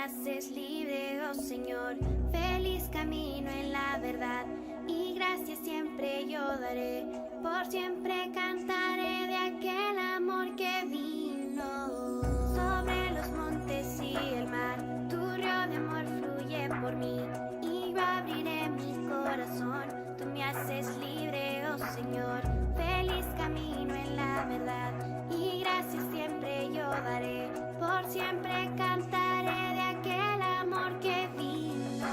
haces libre, oh Señor. Feliz camino en la verdad, y gracias siempre yo daré. Por siempre cantaré de aquel amor que vino. Sobre los montes y el mar, tu río de amor fluye por mí, y yo abriré mi corazón. Tú me haces libre, oh Señor. Feliz camino en la verdad, y gracias siempre yo daré. Por siempre cantaré de aquel amor que vino.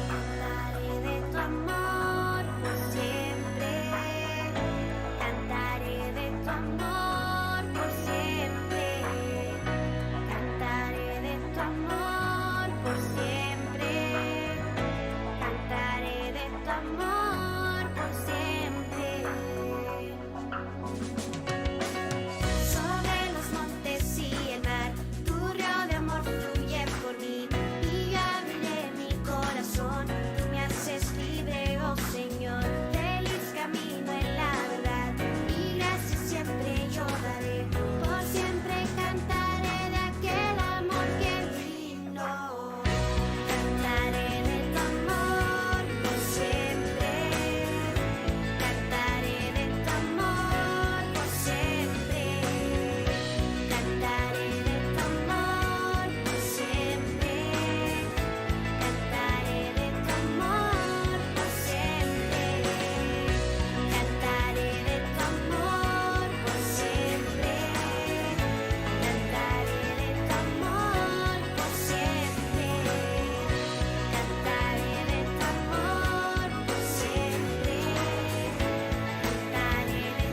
Cantaré de tu amor por siempre. Cantaré de tu amor por siempre. Cantaré de tu amor por siempre. Cantaré de tu amor por siempre. Sobre los montes y el mar, tu río de amor fluye por mí, y yo abriré mi corazón. Tú me haces libre, oh Señor. Feliz camino en la verdad, y gracias siempre yo daré. Por siempre cantaré de aquel amor que vino. Cantaré de tu amor por siempre. Cantaré de tu amor por siempre. Cantaré de tu amor por siempre. Cantaré de tu amor por siempre. Cantaré de tu amor por siempre. Cantaré de tu amor por siempre. Cantaré de tu amor por siempre. Cantaré de tu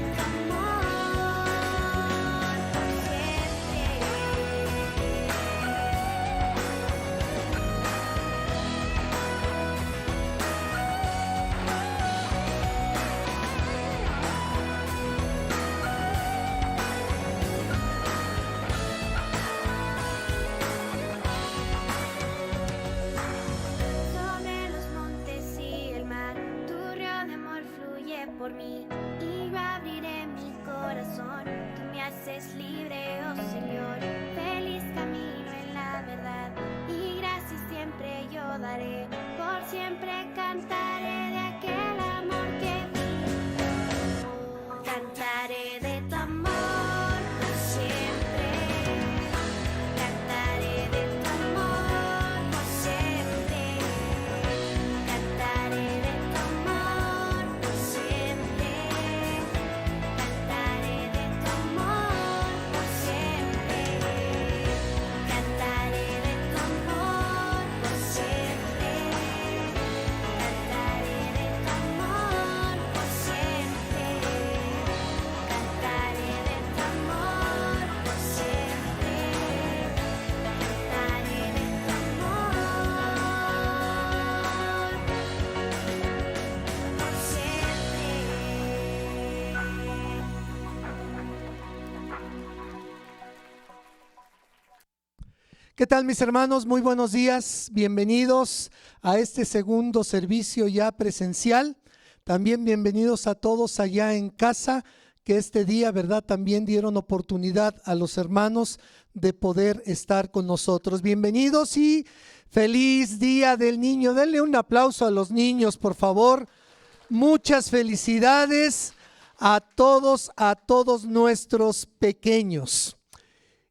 Sobre los montes y el mar, tu río de amor fluye por mí, y yo abriré mi corazón. Tú me haces libre, oh Señor. Feliz camino en la verdad, y gracias siempre yo daré. Por siempre cantaré de aquel amor que vino. Cantaré de tu amor por siempre. Cantaré de tu amor por siempre. Cantaré de tu amor por siempre. Cantaré de tu amor por siempre. Cantaré de tu amor por siempre. Cantaré de tu amor por siempre. Cantaré de tu amor por siempre. Cantaré de tu ¿Qué tal, mis hermanos? Muy buenos días. Bienvenidos a este segundo servicio ya presencial. También bienvenidos a todos allá en casa, que este día, ¿verdad?, también dieron oportunidad a los hermanos de poder estar con nosotros. Bienvenidos y feliz Día del Niño. Denle un aplauso a los niños, por favor. Muchas felicidades a todos nuestros pequeños.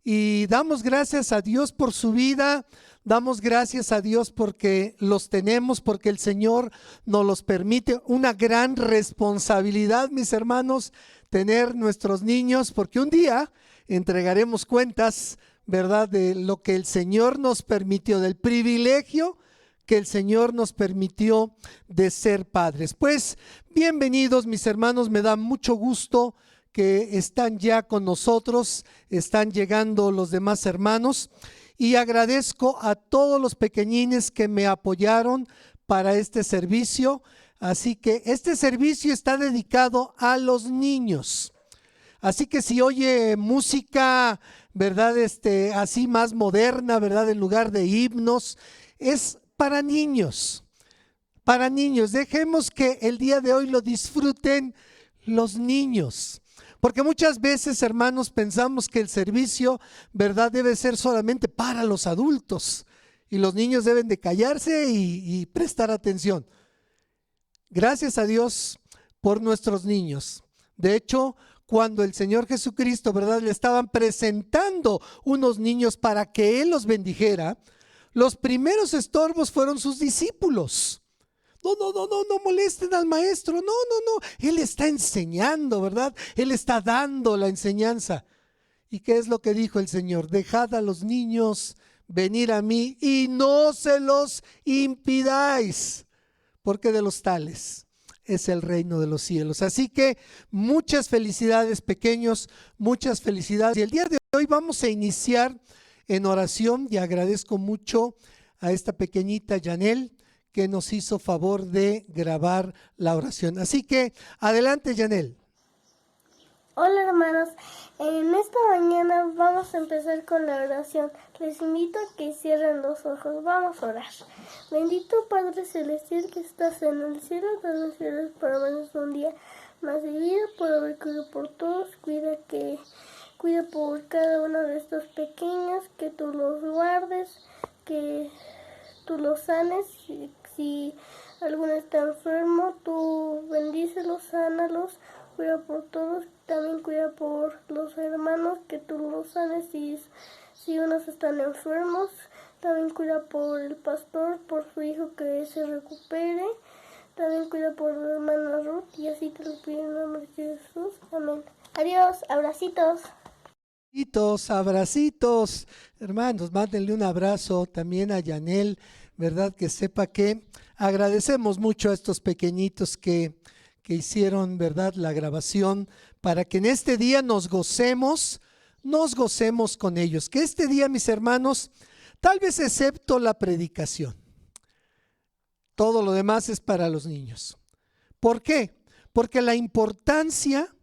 Y damos gracias a Dios por su vida, damos gracias a Dios porque los tenemos, porque el Señor nos los permite. Una gran responsabilidad, mis hermanos, tener nuestros niños, porque un día entregaremos cuentas, ¿verdad?, de lo que el Señor nos permitió, del privilegio que el Señor nos permitió de ser padres. Pues bienvenidos, mis hermanos, me da mucho gusto que están ya con nosotros, están llegando los demás hermanos, y agradezco a todos los pequeñines que me apoyaron para este servicio. Así que este servicio está dedicado a los niños. Así que si oye música, ¿verdad?, así más moderna, ¿verdad?, en lugar de himnos, es para niños. Para niños, dejemos que el día de hoy lo disfruten los niños. Porque muchas veces, hermanos, pensamos que el servicio, ¿verdad?, debe ser solamente para los adultos y los niños deben de callarse y prestar atención. Gracias a Dios por nuestros niños. De hecho, cuando el Señor Jesucristo, ¿verdad?, le estaban presentando unos niños para que Él los bendijera, los primeros estorbos fueron sus discípulos. No molesten al maestro, no, Él está enseñando, ¿verdad? Él está dando la enseñanza. ¿Y qué es lo que dijo el Señor? Dejad a los niños venir a mí y no se los impidáis, porque de los tales es el reino de los cielos. Así que muchas felicidades, pequeños, muchas felicidades. Y el día de hoy vamos a iniciar en oración y agradezco mucho a esta pequeñita Yanel que nos hizo favor de grabar la oración. Así que adelante, Yanel. Hola hermanos, en esta mañana vamos a empezar con la oración. Les invito a que cierren los ojos, vamos a orar. Bendito Padre Celestial que estás en el cielo, de los cielos, para menos un día más de vida, por haber cuidado por todos, cuida por cada uno de estos pequeños, que tú los guardes, que tú los sanes. Si alguno está enfermo, tú bendícelos, sánalos, cuida por todos, también cuida por los hermanos, que tú los sanes si unos están enfermos, también cuida por el pastor, por su hijo que se recupere, también cuida por la hermana Ruth, y así te lo pido en el nombre de Jesús, amén. Adiós, abracitos. Abracitos, hermanos, mándenle un abrazo también a Yanel, ¿verdad? Que sepa que agradecemos mucho a estos pequeñitos que hicieron, ¿verdad?, la grabación, para que en este día nos gocemos con ellos. Que este día, mis hermanos, tal vez excepto la predicación, todo lo demás es para los niños. ¿Por qué? Porque la importancia,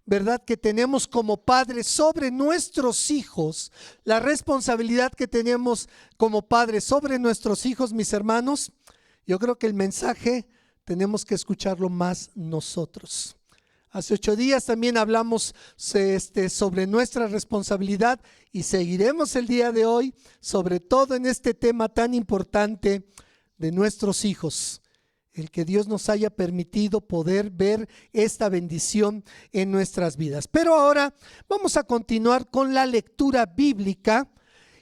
¿verdad?, que tenemos como padres sobre nuestros hijos, la responsabilidad que tenemos como padres sobre nuestros hijos, mis hermanos, yo creo que el mensaje tenemos que escucharlo más nosotros. Hace 8 días también hablamos sobre nuestra responsabilidad y seguiremos el día de hoy, sobre todo en este tema tan importante de nuestros hijos. El que Dios nos haya permitido poder ver esta bendición en nuestras vidas. Pero ahora vamos a continuar con la lectura bíblica,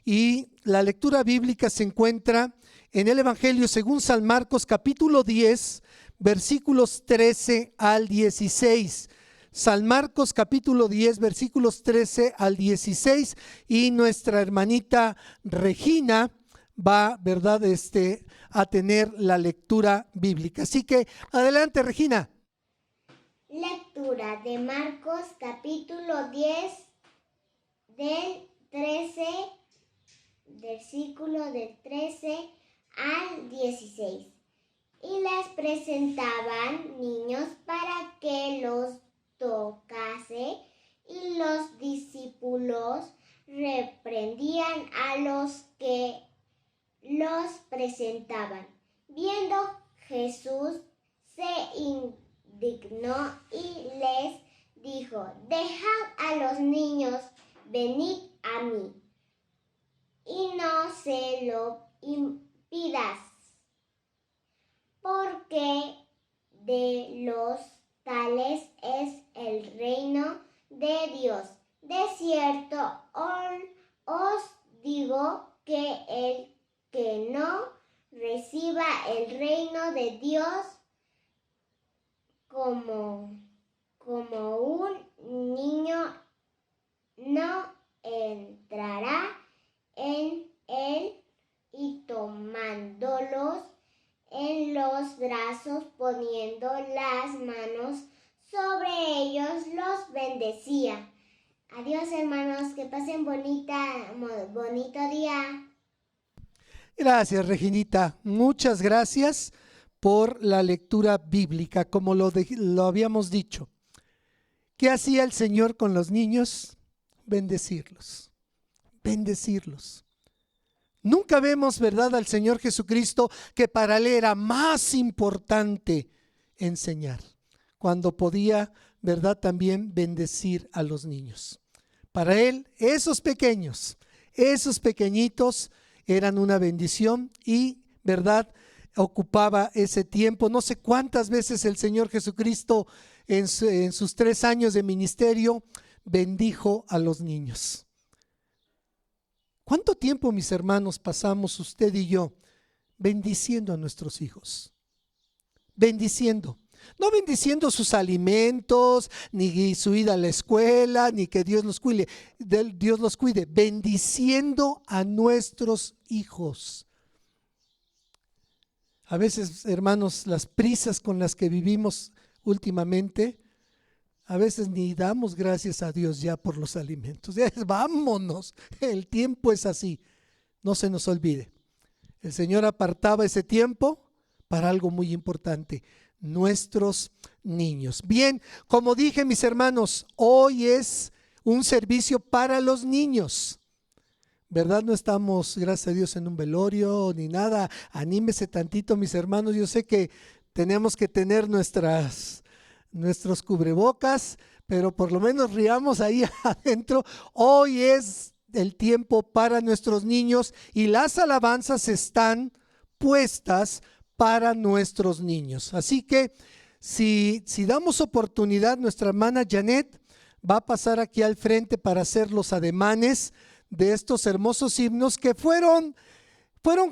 y la lectura bíblica se encuentra en el Evangelio según San Marcos, capítulo 10, versículos 13 al 16. San Marcos, capítulo 10, versículos 13 al 16, y nuestra hermanita Regina va, ¿verdad?, a tener la lectura bíblica. Así que adelante, Regina. Lectura de Marcos capítulo 10 del 13, versículo del 13 al 16. Y les presentaban niños para que los tocase, y los discípulos reprendían a los que los presentaban. Viendo Jesús, se indignó y les dijo: dejad a los niños, venid a mí, y no se lo impidas, porque de los tales es el reino de Dios. De cierto os digo que el que no reciba el reino de Dios como un niño, no entrará en él, y tomándolos en los brazos, poniendo las manos sobre ellos, los bendecía. Adiós, hermanos, que pasen bonito día. Gracias, Reginita. Muchas gracias por la lectura bíblica. Como lo habíamos dicho, ¿qué hacía el Señor con los niños? Bendecirlos. Nunca vemos, ¿verdad?, al Señor Jesucristo que para Él era más importante enseñar, cuando podía ¿verdad? También bendecir a los niños. Para él, esos pequeños, esos pequeñitos eran una bendición y, ¿verdad?, ocupaba ese tiempo. No sé cuántas veces el Señor Jesucristo en sus 3 años de ministerio bendijo a los niños. ¿Cuánto tiempo, mis hermanos, pasamos usted y yo bendiciendo a nuestros hijos? Bendiciendo. No bendiciendo sus alimentos, ni su ida a la escuela, ni que Dios los cuide. Bendiciendo a nuestros hijos. A veces, hermanos, las prisas con las que vivimos últimamente, a veces ni damos gracias a Dios ya por los alimentos. Ya vámonos, el tiempo es así. No se nos olvide. El Señor apartaba ese tiempo para algo muy importante: nuestros niños. Bien, como dije, mis hermanos, hoy es un servicio para los niños, ¿verdad? No estamos, gracias a Dios, en un velorio ni nada. Anímese tantito, mis hermanos. Yo sé que tenemos que tener nuestros cubrebocas, pero por lo menos riamos ahí adentro. Hoy es el tiempo para nuestros niños y las alabanzas están puestas para nuestros niños. Así que si damos oportunidad, nuestra hermana Janet va a pasar aquí al frente para hacer los ademanes de estos hermosos himnos que fueron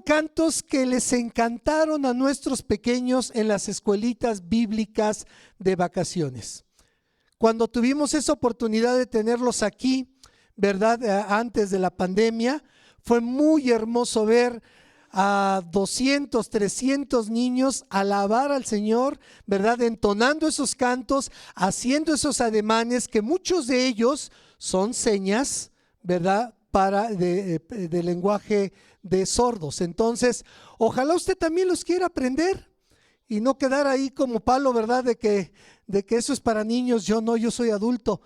cantos que les encantaron a nuestros pequeños en las escuelitas bíblicas de vacaciones. Cuando tuvimos esa oportunidad de tenerlos aquí, ¿verdad? Antes de la pandemia, fue muy hermoso ver a 200, 300 niños alabar al Señor, ¿verdad? Entonando esos cantos, haciendo esos ademanes que muchos de ellos son señas, ¿verdad? De lenguaje de sordos. Entonces, ojalá usted también los quiera aprender y no quedar ahí como Pablo, ¿verdad? De que eso es para niños, yo no, yo soy adulto.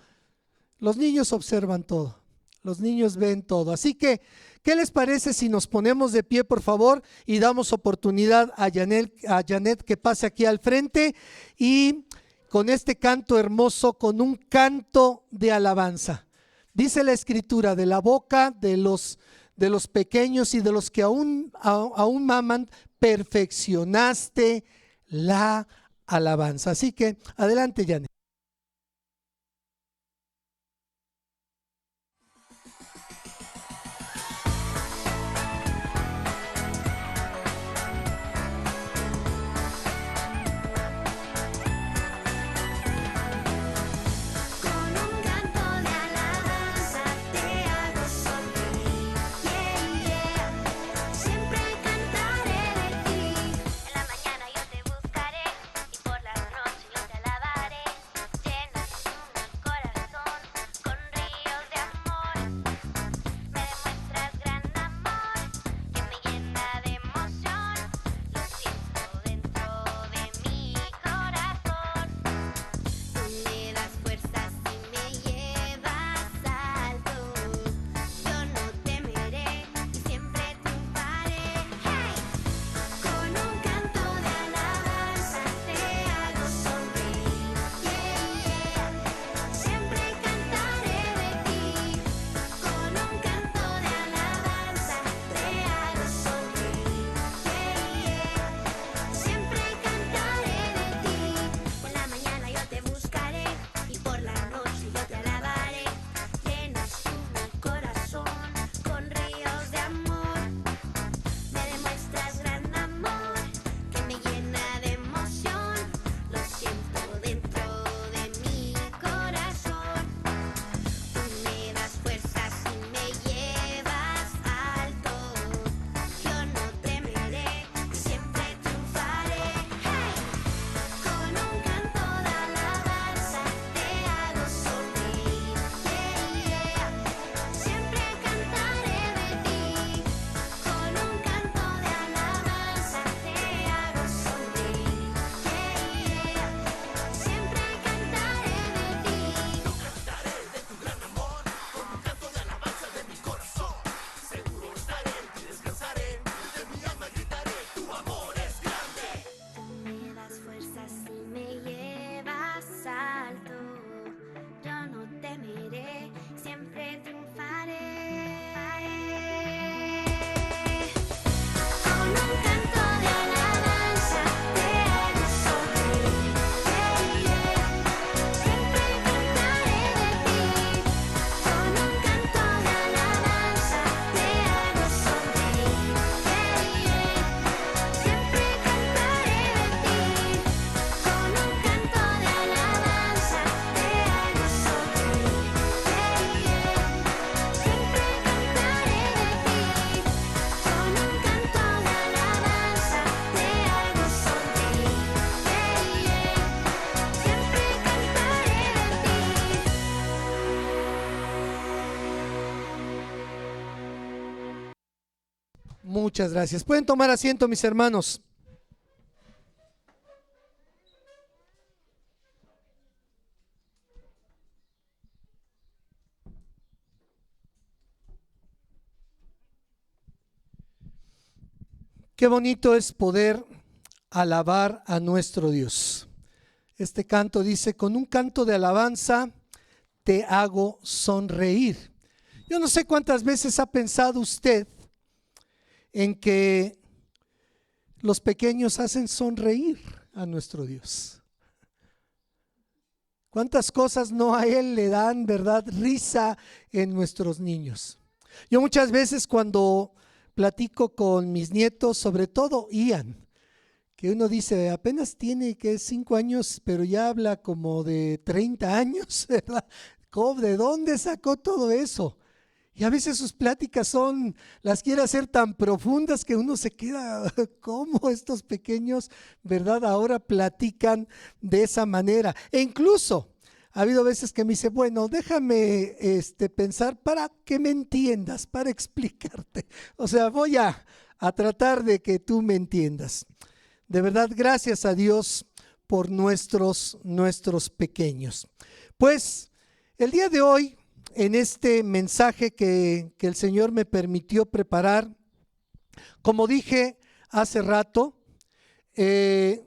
Los niños observan todo, los niños ven todo. Así que, ¿qué les parece si nos ponemos de pie, por favor, y damos oportunidad a Janet que pase aquí al frente y con este canto hermoso, con un canto de alabanza? Dice la Escritura: de la boca de los pequeños y de los que aún maman, perfeccionaste la alabanza. Así que adelante, Janet. En la mañana yo te buscaré y por la noche yo te alabaré. Muchas gracias. Pueden tomar asiento, mis hermanos. Qué bonito es poder alabar a nuestro Dios. Este canto dice: con un canto de alabanza te hago sonreír. Yo no sé cuántas veces ha pensado usted en que los pequeños hacen sonreír a nuestro Dios. Cuántas cosas no a Él le dan, ¿verdad?, risa en nuestros niños. Yo muchas veces cuando platico con mis nietos, sobre todo Ian, que uno dice apenas tiene que 5 años, pero ya habla como de 30 años, ¿verdad? ¿De dónde sacó todo eso? Y a veces sus pláticas las quiere hacer tan profundas que uno se queda, ¿cómo estos pequeños, verdad, ahora platican de esa manera? E incluso ha habido veces que me dice, bueno, déjame pensar para que me entiendas, para explicarte. O sea, voy a tratar de que tú me entiendas. De verdad, gracias a Dios por nuestros pequeños. Pues el día de hoy, en este mensaje que el Señor me permitió preparar, como dije hace rato, es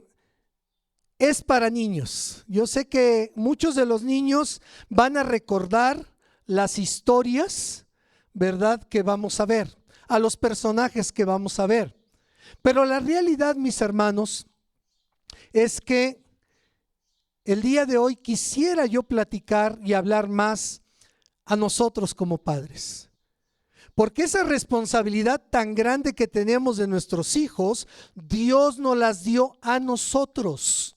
para niños. Yo sé que muchos de los niños van a recordar las historias, ¿verdad?, que vamos a ver, a los personajes que vamos a ver. Pero la realidad, mis hermanos, es que el día de hoy quisiera yo platicar y hablar más a nosotros como padres. Porque esa responsabilidad tan grande que tenemos de nuestros hijos, Dios nos las dio a nosotros.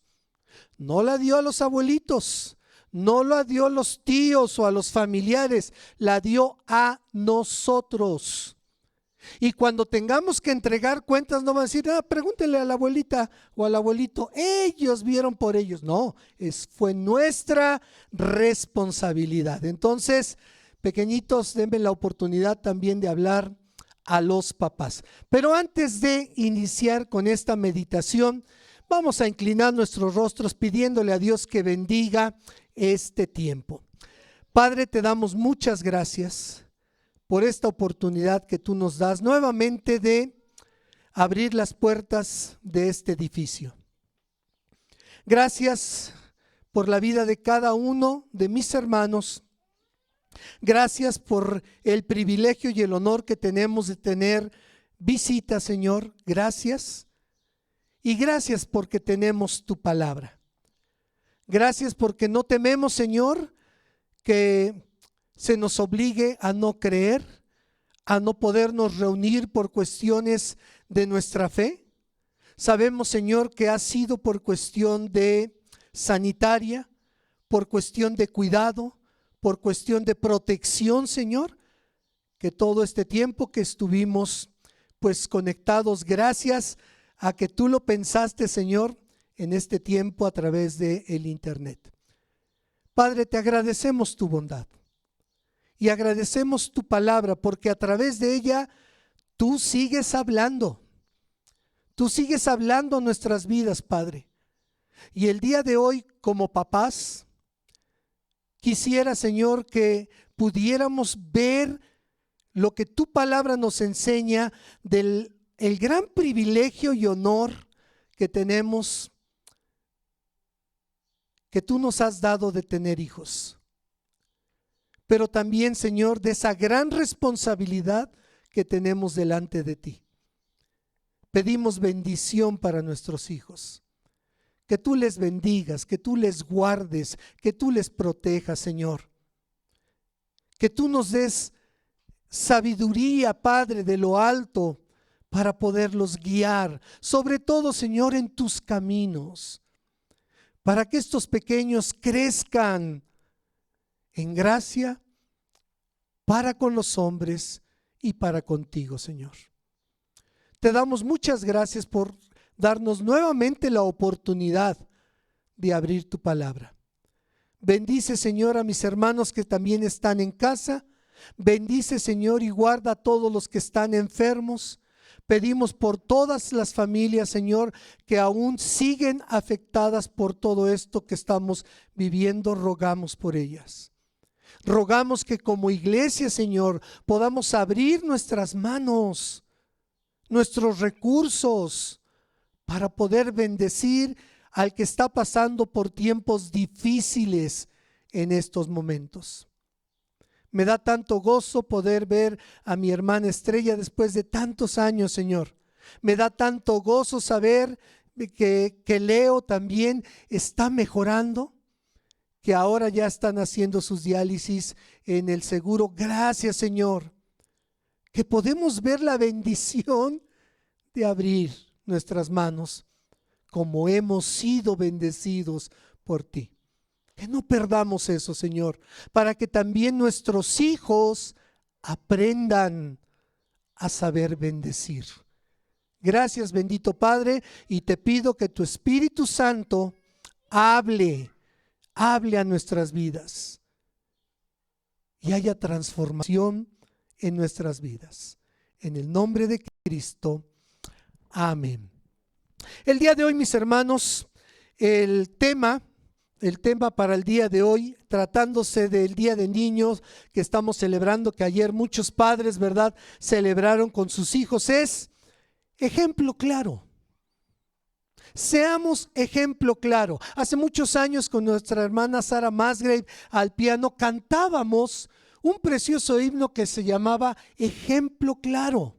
No la dio a los abuelitos, no la dio a los tíos o a los familiares, la dio a nosotros. Y cuando tengamos que entregar cuentas, no van a decir, pregúntele a la abuelita o al abuelito, ellos vieron por ellos. No, fue nuestra responsabilidad. Entonces, pequeñitos, denme la oportunidad también de hablar a los papás. Pero antes de iniciar con esta meditación, vamos a inclinar nuestros rostros pidiéndole a Dios que bendiga este tiempo. Padre, te damos muchas gracias por esta oportunidad que tú nos das nuevamente de abrir las puertas de este edificio. Gracias por la vida de cada uno de mis hermanos. Gracias por el privilegio y el honor que tenemos de tener visitas, Señor. Gracias. Y gracias porque tenemos tu palabra. Gracias porque no tememos, Señor, que se nos obligue a no creer, a no podernos reunir por cuestiones de nuestra fe. Sabemos, Señor, que ha sido por cuestión de sanitaria, por cuestión de cuidado, por cuestión de protección, Señor, que todo este tiempo que estuvimos pues conectados, gracias a que tú lo pensaste, Señor, en este tiempo a través del internet. Padre, te agradecemos tu bondad y agradecemos tu palabra, porque a través de ella tú sigues hablando. Tú sigues hablando en nuestras vidas, Padre. Y el día de hoy, como papás, quisiera, Señor, que pudiéramos ver lo que tu palabra nos enseña del el gran privilegio y honor que tenemos, que tú nos has dado de tener hijos. Pero también, Señor, de esa gran responsabilidad que tenemos delante de ti. Pedimos bendición para nuestros hijos. Que tú les bendigas, que tú les guardes, que tú les protejas, Señor. Que tú nos des sabiduría, Padre, de lo alto para poderlos guiar, sobre todo, Señor, en tus caminos, para que estos pequeños crezcan en gracia para con los hombres y para contigo, Señor. Te damos muchas gracias por darnos nuevamente la oportunidad de abrir tu palabra. Bendice, Señor, a mis hermanos que también están en casa. Bendice, Señor, y guarda a todos los que están enfermos. Pedimos por todas las familias, Señor, que aún siguen afectadas por todo esto que estamos viviendo. Rogamos por ellas. Rogamos que como iglesia, Señor, podamos abrir nuestras manos, nuestros recursos, para poder bendecir al que está pasando por tiempos difíciles en estos momentos. Me da tanto gozo poder ver a mi hermana Estrella después de tantos años, Señor. Me da tanto gozo saber que Leo también está mejorando, que ahora ya están haciendo sus diálisis en el seguro. Gracias, Señor, que podemos ver la bendición de abrir nuestras manos como hemos sido bendecidos por ti. Que no perdamos eso, Señor, para que también nuestros hijos aprendan a saber bendecir. Gracias, bendito Padre, y te pido que tu Espíritu Santo hable a nuestras vidas y haya transformación en nuestras vidas. En el nombre de Cristo, amén. El día de hoy, mis hermanos, el tema para el día de hoy, tratándose del Día de Niños que estamos celebrando, que ayer muchos padres, ¿verdad?, celebraron con sus hijos, es ejemplo claro. Seamos ejemplo claro. Hace muchos años con nuestra hermana Sara Musgrave al piano cantábamos un precioso himno que se llamaba Ejemplo Claro.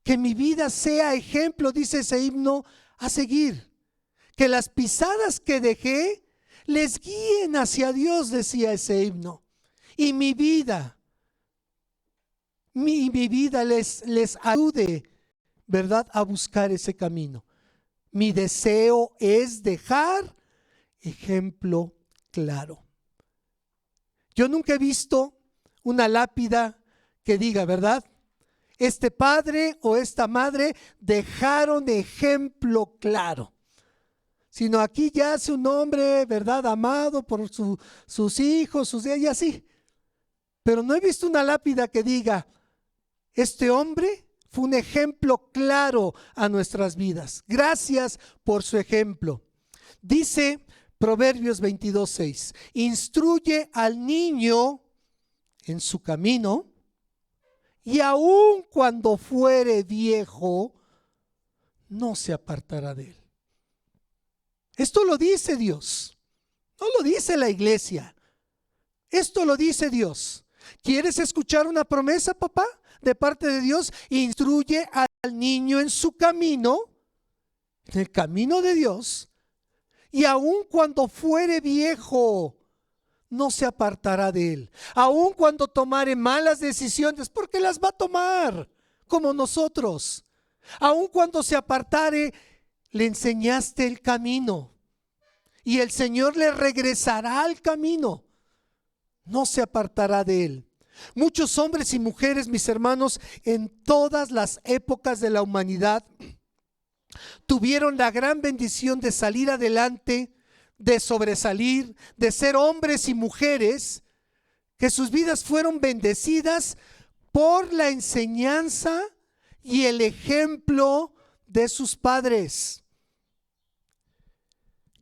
Que mi vida sea ejemplo, dice ese himno, a seguir. Que las pisadas que dejé les guíen hacia Dios, decía ese himno. Y mi vida les ayude, ¿verdad?, a buscar ese camino. Mi deseo es dejar ejemplo claro. Yo nunca he visto una lápida que diga, ¿verdad?, este padre o esta madre dejaron ejemplo claro. Sino aquí ya hace un hombre, ¿verdad?, amado por sus hijos, y así. Pero no he visto una lápida que diga, este hombre fue un ejemplo claro a nuestras vidas. Gracias por su ejemplo. Dice Proverbios 22:6, instruye al niño en su camino, y aun cuando fuere viejo, no se apartará de él. Esto lo dice Dios, no lo dice la iglesia. Esto lo dice Dios. ¿Quieres escuchar una promesa, papá, de parte de Dios? Instruye al niño en su camino, en el camino de Dios, y aun cuando fuere viejo, no se apartará de él. Aun cuando tomare malas decisiones, porque las va a tomar, como nosotros. Aun cuando se apartare, le enseñaste el camino, y el Señor le regresará al camino. No se apartará de él. Muchos hombres y mujeres, mis hermanos, en todas las épocas de la humanidad, tuvieron la gran bendición de salir adelante, de sobresalir, de ser hombres y mujeres que sus vidas fueron bendecidas por la enseñanza y el ejemplo de sus padres.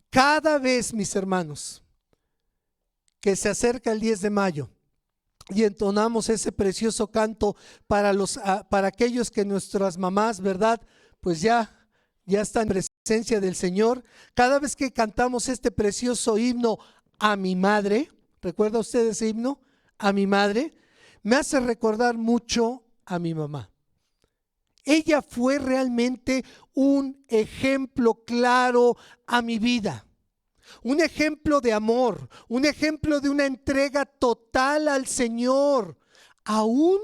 Cada vez, mis hermanos, que se acerca el 10 de mayo y entonamos ese precioso canto para aquellos que nuestras mamás, ¿verdad?, pues ya están en presencia del Señor. Cada vez que cantamos este precioso himno a mi madre, ¿recuerda usted ese himno? A mi madre, me hace recordar mucho a mi mamá. Ella fue realmente un ejemplo claro a mi vida. Un ejemplo de amor, un ejemplo de una entrega total al Señor, aún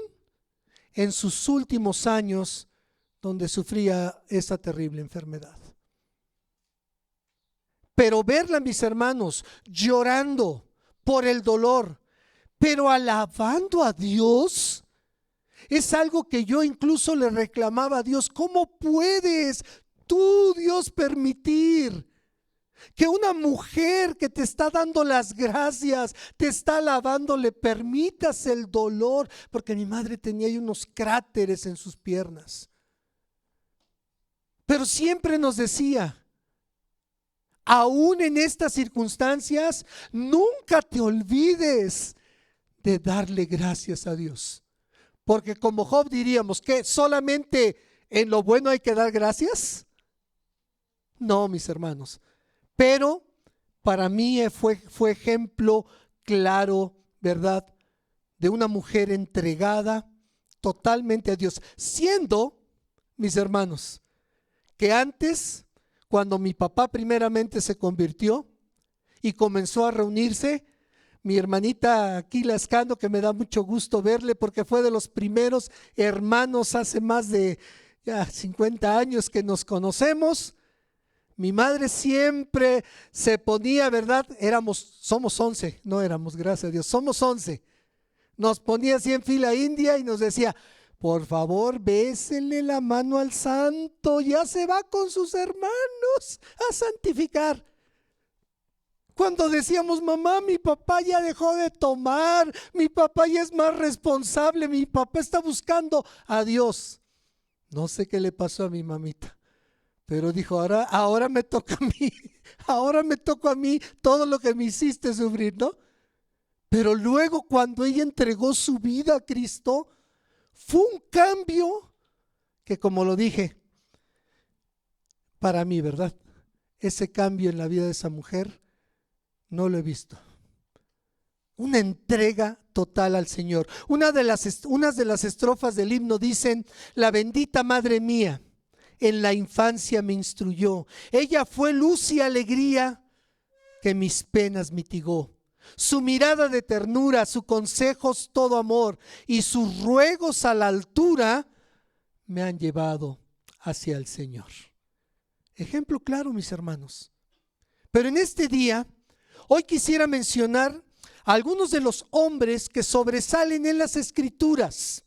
en sus últimos años donde sufría esa terrible enfermedad. Pero verla, mis hermanos, llorando por el dolor, pero alabando a Dios, es algo que yo incluso le reclamaba a Dios. ¿Cómo puedes tú, Dios, permitir Que una mujer que te está dando las gracias, te está alabando, le permitas el dolor, porque mi madre tenía ahí unos cráteres en sus piernas. Pero siempre nos decía, aún en estas circunstancias, nunca te olvides de darle gracias a Dios. Porque como Job diríamos que solamente en lo bueno hay que dar gracias. No, mis hermanos. Pero para mí fue ejemplo claro, ¿verdad? De una mujer entregada totalmente a Dios. Siendo, mis hermanos, que antes, cuando mi papá primeramente se convirtió y comenzó a reunirse, mi hermanita aquí Lascano, que me da mucho gusto verle porque fue de los primeros hermanos hace más de 50 años que nos conocemos. Mi madre siempre se ponía, ¿verdad? Somos 11, no éramos, gracias a Dios, somos 11. Nos ponía así en fila india y nos decía, por favor, bésenle la mano al santo, ya se va con sus hermanos a santificar. Cuando decíamos, mamá, mi papá ya dejó de tomar, mi papá ya es más responsable, mi papá está buscando a Dios. No sé qué le pasó a mi mamita. Pero dijo, ahora me toca a mí, ahora me toca a mí todo lo que me hiciste sufrir, ¿no? Pero luego cuando ella entregó su vida a Cristo, fue un cambio que, como lo dije, para mí, ¿verdad? Ese cambio en la vida de esa mujer no lo he visto. Una entrega total al Señor. Unas de las estrofas del himno dicen, la bendita madre mía, en la infancia me instruyó. Ella fue luz y alegría que mis penas mitigó. Su mirada de ternura, sus consejos todo amor y sus ruegos a la altura me han llevado hacia el Señor. Ejemplo claro, mis hermanos. Pero en este día, hoy quisiera mencionar a algunos de los hombres que sobresalen en las Escrituras.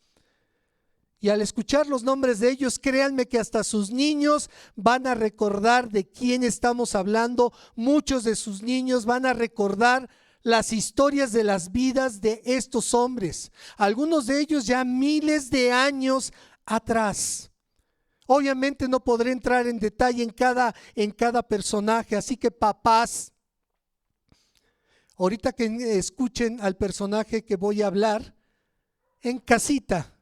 Y al escuchar los nombres de ellos, créanme que hasta sus niños van a recordar de quién estamos hablando. Muchos de sus niños van a recordar las historias de las vidas de estos hombres. Algunos de ellos ya miles de años atrás. Obviamente no podré entrar en detalle en cada personaje, así que papás, ahorita que escuchen al personaje que voy a hablar, en casita,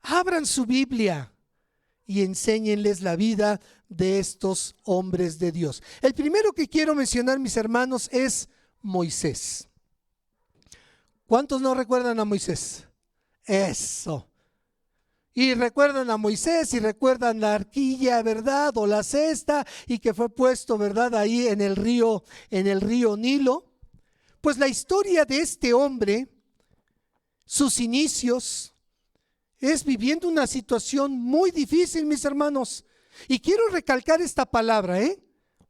abran su Biblia y enséñenles la vida de estos hombres de Dios. El primero que quiero mencionar, mis hermanos, es Moisés. ¿Cuántos no recuerdan a Moisés? Eso. Y recuerdan a Moisés y recuerdan la arquilla, ¿verdad? O la cesta, y que fue puesto, ¿verdad? Ahí en el río Nilo. Pues la historia de este hombre, sus inicios, es viviendo una situación muy difícil, mis hermanos. Y quiero recalcar esta palabra,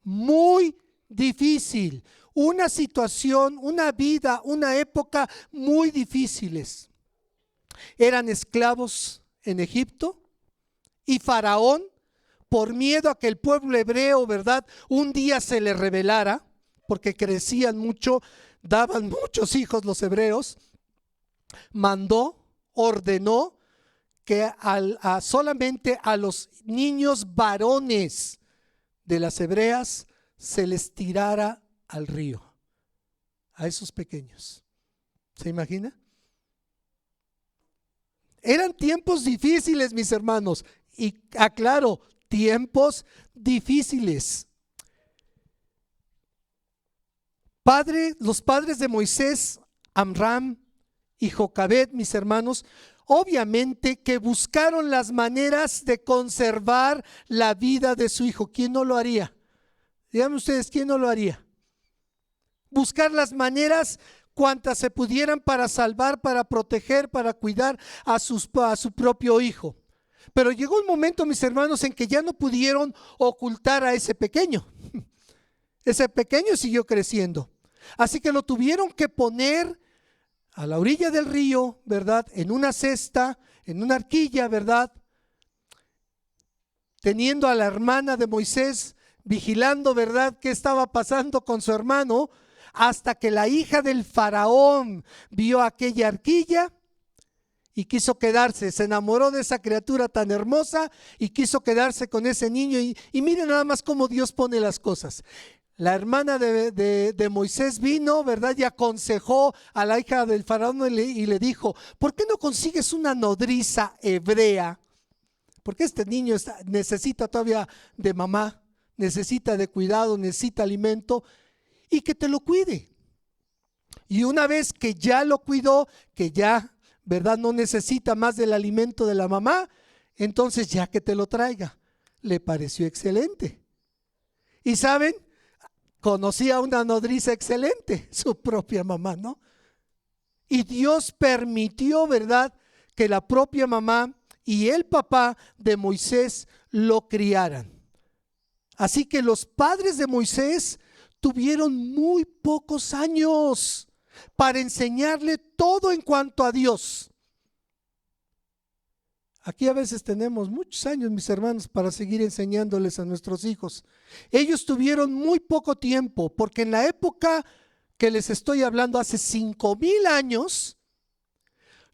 muy difícil. Una situación, una vida, una época muy difíciles. Eran esclavos en Egipto y Faraón, por miedo a que el pueblo hebreo, ¿verdad?, un día se le rebelara, porque crecían mucho, daban muchos hijos los hebreos, ordenó que solamente a los niños varones de las hebreas se les tirara al río, a esos pequeños. ¿Se imagina? Eran tiempos difíciles, mis hermanos, y aclaro, tiempos difíciles. Los padres de Moisés, Amram y Jocabed, mis hermanos, obviamente que buscaron las maneras de conservar la vida de su hijo. ¿Quién no lo haría? Díganme ustedes, ¿quién no lo haría? Buscar las maneras cuantas se pudieran para salvar, para proteger, para cuidar a su propio hijo. Pero llegó un momento, mis hermanos, en que ya no pudieron ocultar a ese pequeño. Ese pequeño siguió creciendo. Así que lo tuvieron que poner a la orilla del río, ¿verdad? En una cesta, en una arquilla, ¿verdad? Teniendo a la hermana de Moisés vigilando, ¿verdad?, qué estaba pasando con su hermano, hasta que la hija del faraón vio aquella arquilla y quiso quedarse, se enamoró de esa criatura tan hermosa y quiso quedarse con ese niño. Y miren nada más cómo Dios pone las cosas. La hermana de Moisés vino, ¿verdad?, y aconsejó a la hija del faraón y le dijo: ¿por qué no consigues una nodriza hebrea? Porque este niño necesita todavía de mamá, necesita de cuidado, necesita alimento, y que te lo cuide. Y una vez que ya lo cuidó, que ya, ¿verdad?, no necesita más del alimento de la mamá, entonces ya que te lo traiga. Le pareció excelente. Y ¿saben? Conocía una nodriza excelente, su propia mamá, ¿no? Y Dios permitió, ¿verdad?, que la propia mamá y el papá de Moisés lo criaran. Así que los padres de Moisés tuvieron muy pocos años para enseñarle todo en cuanto a Dios. Aquí a veces tenemos muchos años, mis hermanos, para seguir enseñándoles a nuestros hijos. Ellos tuvieron muy poco tiempo, porque en la época que les estoy hablando, hace 5,000 años,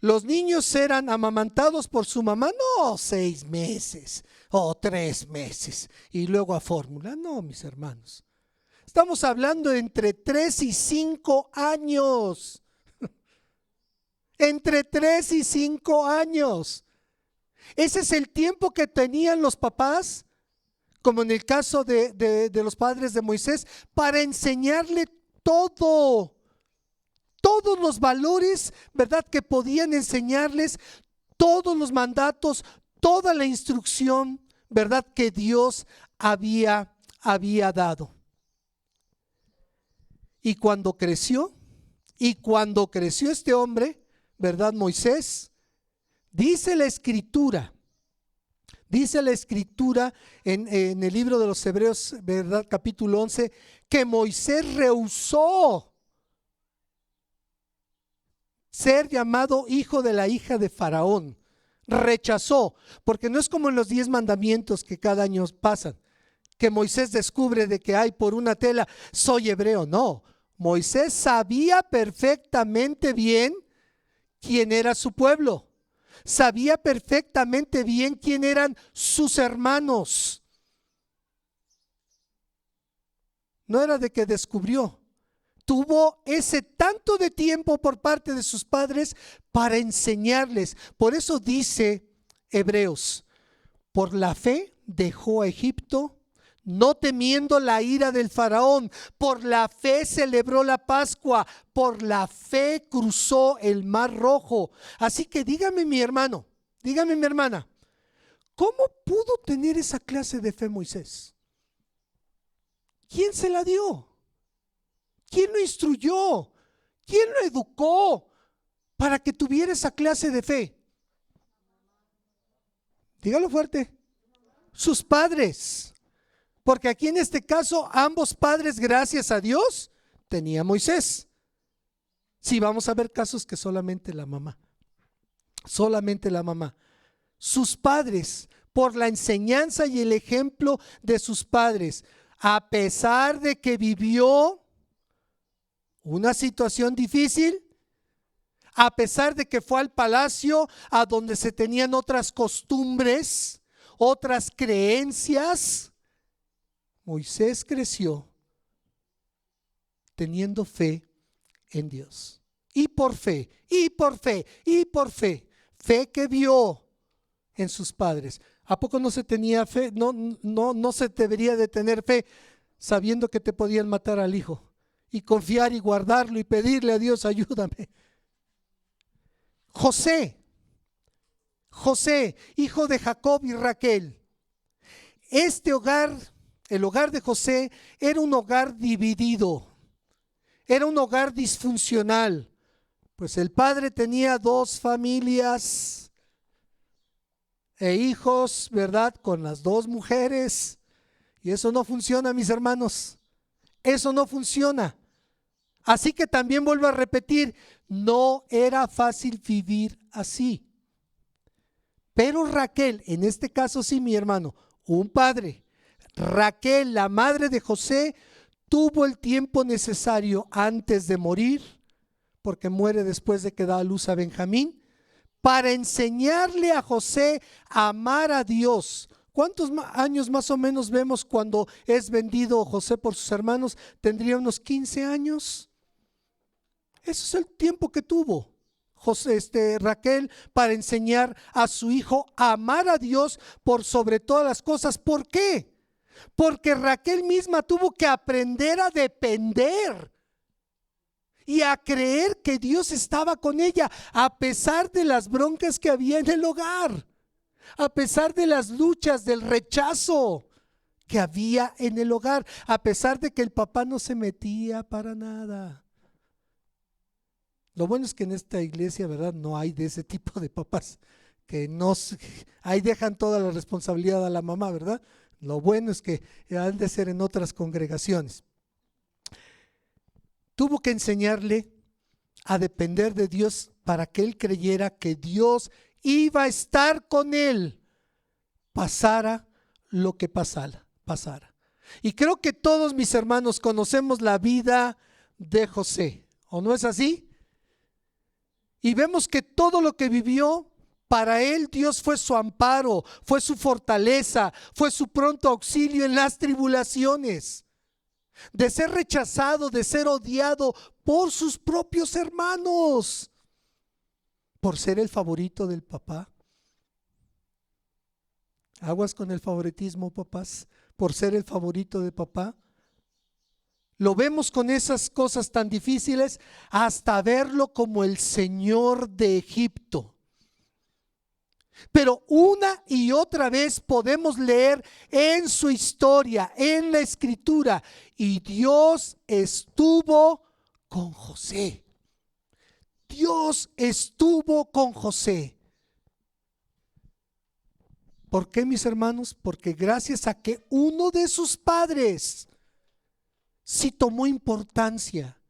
los niños eran amamantados por su mamá, no 6 meses o 3 meses y luego a fórmula. No, mis hermanos. Estamos hablando de entre 3 y 5 años. Entre 3 y 5 años. Ese es el tiempo que tenían los papás, como en el caso de los padres de Moisés, para enseñarle todo, todos los valores, ¿verdad?, que podían enseñarles, todos los mandatos, toda la instrucción, ¿verdad?, que Dios había dado. Y cuando creció este hombre, ¿verdad?, Moisés, dice la escritura en el libro de los Hebreos, ¿verdad?, capítulo 11, que Moisés rehusó ser llamado hijo de la hija de Faraón. Rechazó, porque no es como en los 10 mandamientos que cada año pasan, que Moisés descubre de que hay por una tela, soy hebreo. No, Moisés sabía perfectamente bien quién era su pueblo. Sabía perfectamente bien quién eran sus hermanos. No era de que descubrió. Tuvo ese tanto de tiempo por parte de sus padres para enseñarles. Por eso dice Hebreos: por la fe dejó a Egipto, no temiendo la ira del faraón. Por la fe celebró la Pascua. Por la fe cruzó el mar rojo. Así que dígame, mi hermano, dígame, mi hermana, ¿cómo pudo tener esa clase de fe Moisés? ¿Quién se la dio? ¿Quién lo instruyó? ¿Quién lo educó para que tuviera esa clase de fe? Dígalo fuerte. Sus padres. Porque aquí en este caso ambos padres, gracias a Dios, tenía Moisés. Sí, vamos a ver casos que solamente la mamá. Solamente la mamá. Sus padres, por la enseñanza y el ejemplo de sus padres, a pesar de que vivió una situación difícil, a pesar de que fue al palacio a donde se tenían otras costumbres, otras creencias, Moisés creció teniendo fe en Dios. Y por fe, fe que vio en sus padres. ¿A poco no se tenía fe? No se debería de tener fe sabiendo que te podían matar al hijo, y confiar y guardarlo y pedirle a Dios: ayúdame. José, hijo de Jacob y Raquel. Este hogar, el hogar de José, era un hogar dividido, era un hogar disfuncional, pues el padre tenía 2 familias e hijos, ¿verdad?, con las 2 mujeres, y eso no funciona, mis hermanos, eso no funciona. Así que también vuelvo a repetir, no era fácil vivir así. Pero Raquel, en este caso sí, mi hermano, un padre, Raquel, la madre de José, tuvo el tiempo necesario antes de morir, porque muere después de que da a luz a Benjamín, para enseñarle a José a amar a Dios. ¿Cuántos años más o menos vemos cuando es vendido José por sus hermanos? Tendría unos 15 años. Ese es el tiempo que tuvo Raquel para enseñar a su hijo a amar a Dios por sobre todas las cosas. ¿Por qué? Porque Raquel misma tuvo que aprender a depender y a creer que Dios estaba con ella, a pesar de las broncas que había en el hogar, a pesar de las luchas, del rechazo que había en el hogar, a pesar de que el papá no se metía para nada. Lo bueno es que en esta iglesia, ¿verdad?, no hay de ese tipo de papás que ahí dejan toda la responsabilidad a la mamá, ¿verdad? Lo bueno es que han de ser en otras congregaciones. Tuvo que enseñarle a depender de Dios para que él creyera que Dios iba a estar con él, pasara lo que pasara. Y creo que todos mis hermanos conocemos la vida de José, ¿o no es así? Y vemos que todo lo que vivió, para él Dios fue su amparo, fue su fortaleza, fue su pronto auxilio en las tribulaciones. De ser rechazado, de ser odiado por sus propios hermanos, por ser el favorito del papá. Aguas con el favoritismo, papás, por ser el favorito de papá. Lo vemos con esas cosas tan difíciles hasta verlo como el Señor de Egipto. Pero una y otra vez podemos leer en su historia, en la escritura, y Dios estuvo con José. Dios estuvo con José. ¿Por qué, mis hermanos? Porque gracias a que uno de sus padres sí tomó importancia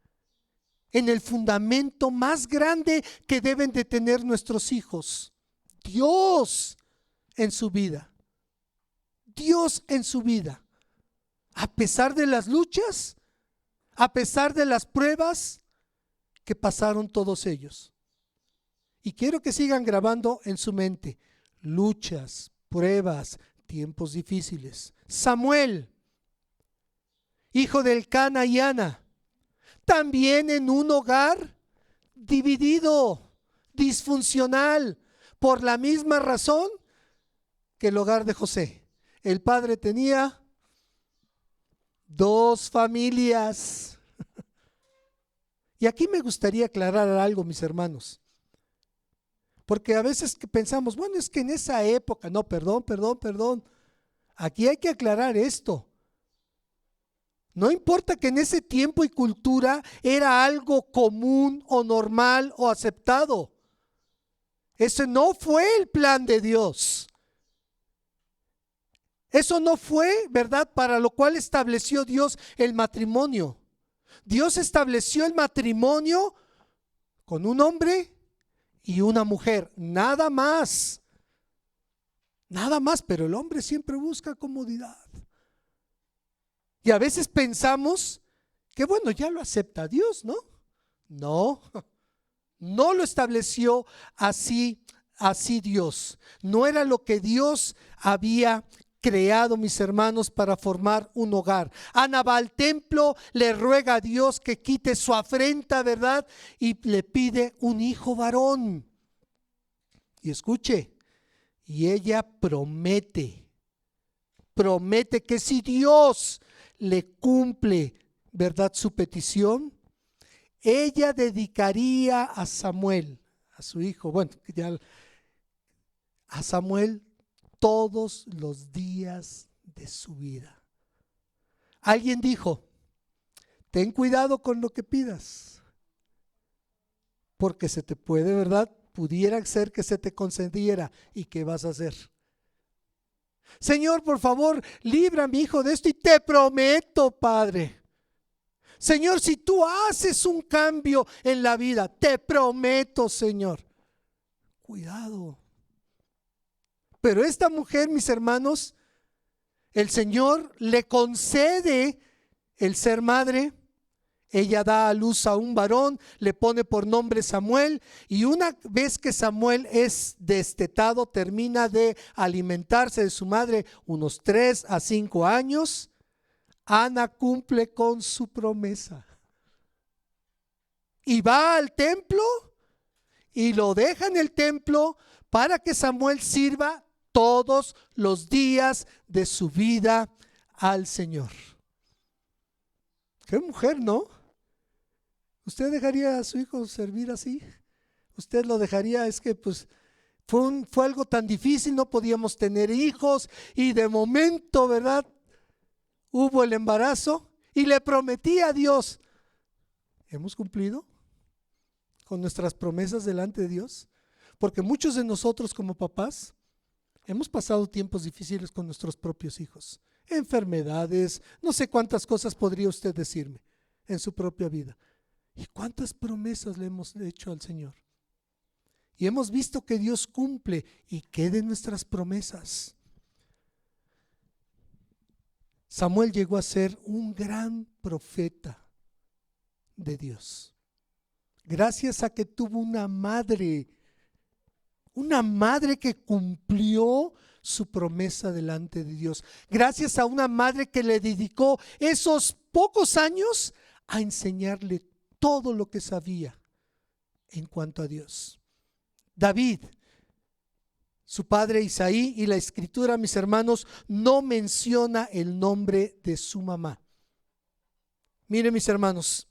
en el fundamento más grande que deben de tener nuestros hijos. Dios en su vida. Dios en su vida. A pesar de las luchas, a pesar de las pruebas que pasaron todos ellos. Y quiero que sigan grabando en su mente luchas, pruebas, tiempos difíciles. Samuel, hijo del Cana y Ana, también en un hogar dividido, disfuncional, por la misma razón que el hogar de José. El padre tenía 2 familias. Y aquí me gustaría aclarar algo, mis hermanos, porque a veces pensamos, bueno, es que en esa época, no, perdón, aquí hay que aclarar esto. No importa que en ese tiempo y cultura era algo común o normal o aceptado. Ese no fue el plan de Dios. Eso no fue, ¿verdad?, para lo cual estableció Dios el matrimonio. Dios estableció el matrimonio con un hombre y una mujer, nada más. Nada más, pero el hombre siempre busca comodidad. Y a veces pensamos que bueno, ya lo acepta Dios, ¿no? No lo estableció así Dios. No era lo que Dios había creado, mis hermanos, para formar un hogar. Ana va al templo, le ruega a Dios que quite su afrenta, ¿verdad? Y le pide un hijo varón. Y escuche, y ella promete que si Dios le cumple, ¿verdad?, su petición, ella dedicaría a Samuel, a su hijo, a Samuel todos los días de su vida. Alguien dijo, ten cuidado con lo que pidas, porque se te puede, ¿verdad?, pudiera ser que se te concediera. ¿Y qué vas a hacer? Señor, por favor, libra a mi hijo de esto y te prometo, Padre. Señor, si tú haces un cambio en la vida, te prometo, Señor. Cuidado. Pero esta mujer, mis hermanos, el Señor le concede el ser madre. Ella da a luz a un varón, le pone por nombre Samuel, y una vez que Samuel es destetado, termina de alimentarse de su madre unos 3 a 5 años, Ana cumple con su promesa y va al templo y lo deja en el templo para que Samuel sirva todos los días de su vida al Señor. Qué mujer, ¿no? ¿Usted dejaría a su hijo servir así? ¿Usted lo dejaría? Es que pues fue algo tan difícil, no podíamos tener hijos y de momento, ¿verdad? Hubo el embarazo y le prometí a Dios. ¿Hemos cumplido con nuestras promesas delante de Dios? Porque muchos de nosotros como papás hemos pasado tiempos difíciles con nuestros propios hijos. Enfermedades, no sé cuántas cosas podría usted decirme en su propia vida. ¿Y cuántas promesas le hemos hecho al Señor? Y hemos visto que Dios cumple. ¿Y qué de nuestras promesas? Samuel llegó a ser un gran profeta de Dios, gracias a que tuvo una madre que cumplió su promesa delante de Dios, gracias a una madre que le dedicó esos pocos años a enseñarle todo lo que sabía en cuanto a Dios. David, su padre Isaí, y la escritura, mis hermanos, no menciona el nombre de su mamá. Miren, mis hermanos,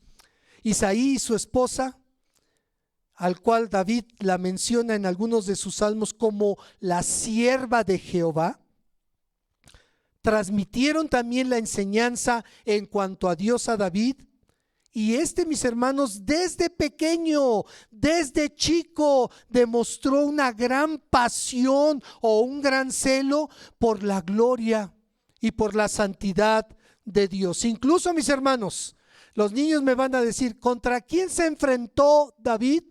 Isaí y su esposa, al cual David la menciona en algunos de sus salmos como la sierva de Jehová, transmitieron también la enseñanza en cuanto a Dios a David. Y mis hermanos, desde pequeño, desde chico, demostró una gran pasión o un gran celo por la gloria y por la santidad de Dios. Incluso, mis hermanos, los niños me van a decir, ¿contra quién se enfrentó David?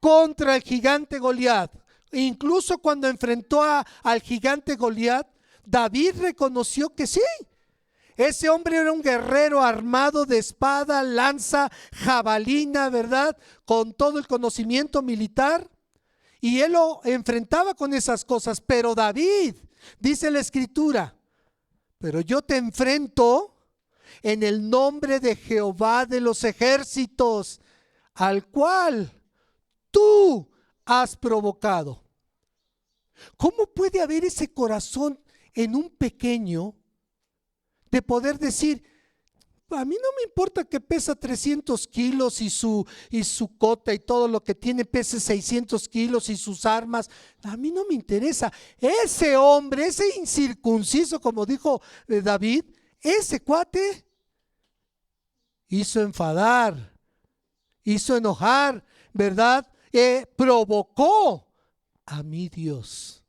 Contra el gigante Goliat. Incluso cuando enfrentó al gigante Goliat, David reconoció que sí, ese hombre era un guerrero armado de espada, lanza, jabalina, ¿verdad? Con todo el conocimiento militar. Y él lo enfrentaba con esas cosas. Pero David, dice la escritura, pero yo te enfrento en el nombre de Jehová de los ejércitos, al cual tú has provocado. ¿Cómo puede haber ese corazón en un pequeño de poder decir, a mí no me importa que pesa 300 kilos y su cota y todo lo que tiene pese 600 kilos y sus armas? A mí no me interesa. Ese hombre, ese incircunciso, como dijo David, ese cuate hizo enfadar, hizo enojar, ¿verdad? Provocó a mi Dios.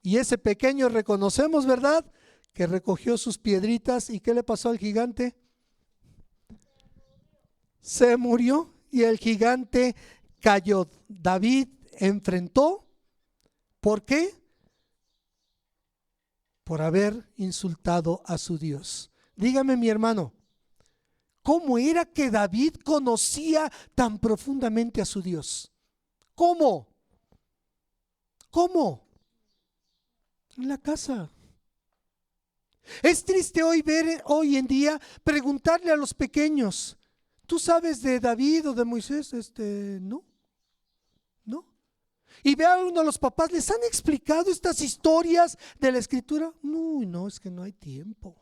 Y ese pequeño reconocemos, ¿verdad?, que recogió sus piedritas. ¿Y qué le pasó al gigante? Se murió y el gigante cayó. David enfrentó. ¿Por qué? Por haber insultado a su Dios. Dígame, mi hermano, ¿cómo era que David conocía tan profundamente a su Dios? ¿Cómo? ¿Cómo? En la casa. Es triste hoy en día preguntarle a los pequeños, ¿tú sabes de David o de Moisés? No. Y ve a uno de los papás, ¿les han explicado estas historias de la escritura? No, es que no hay tiempo.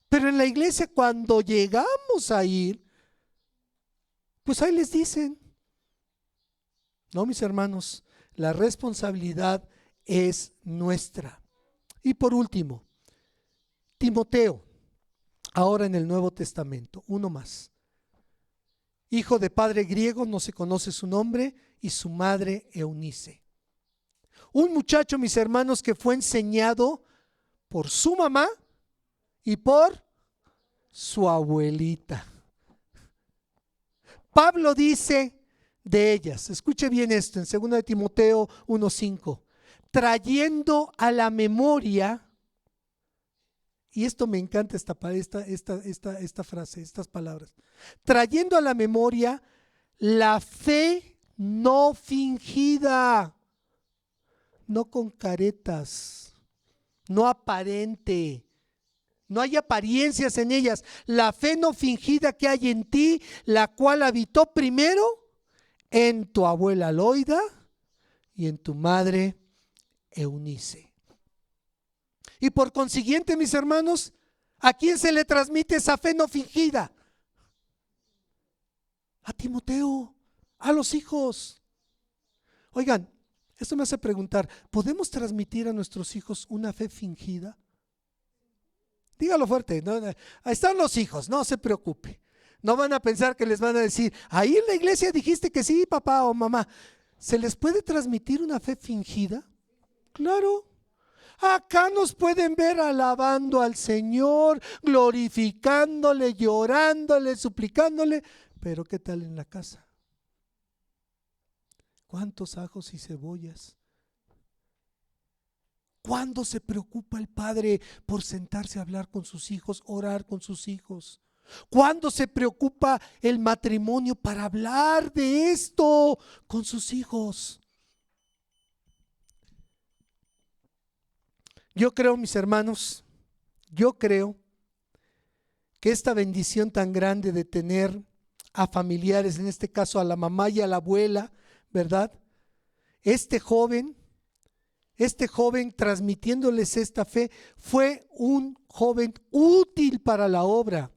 Pero en la iglesia, cuando llegamos a ir, pues ahí les dicen. No, mis hermanos, la responsabilidad es nuestra. Y por último, Timoteo, ahora en el Nuevo Testamento, uno más. Hijo de padre griego, no se conoce su nombre, y su madre Eunice. Un muchacho, mis hermanos, que fue enseñado por su mamá y por su abuelita. Pablo dice de ellas, escuche bien esto, en 2 de Timoteo 1:5. trayendo a la memoria, y esto me encanta esta frase, estas palabras, trayendo a la memoria la fe no fingida, no con caretas, no aparente, no hay apariencias en ellas, la fe no fingida que hay en ti, la cual habitó primero en tu abuela Loida y en tu madre Eunice. Y por consiguiente, mis hermanos, ¿a quién se le transmite esa fe no fingida? A Timoteo, a los hijos. Oigan, esto me hace preguntar, ¿podemos transmitir a nuestros hijos una fe fingida? Dígalo fuerte, ¿no? Ahí están los hijos, no se preocupe. No van a pensar que les van a decir, ahí en la iglesia dijiste que sí, papá o mamá. ¿Se les puede transmitir una fe fingida? Claro. Acá nos pueden ver alabando al Señor, glorificándole, llorándole, suplicándole, pero ¿qué tal en la casa? ¿Cuántos ajos y cebollas? ¿Cuándo se preocupa el padre por sentarse a hablar con sus hijos, orar con sus hijos? ¿Cuándo se preocupa el matrimonio para hablar de esto con sus hijos? Yo creo, mis hermanos, yo creo que esta bendición tan grande de tener a familiares, en este caso a la mamá y a la abuela, ¿verdad? Este joven transmitiéndoles esta fe, fue un joven útil para la obra.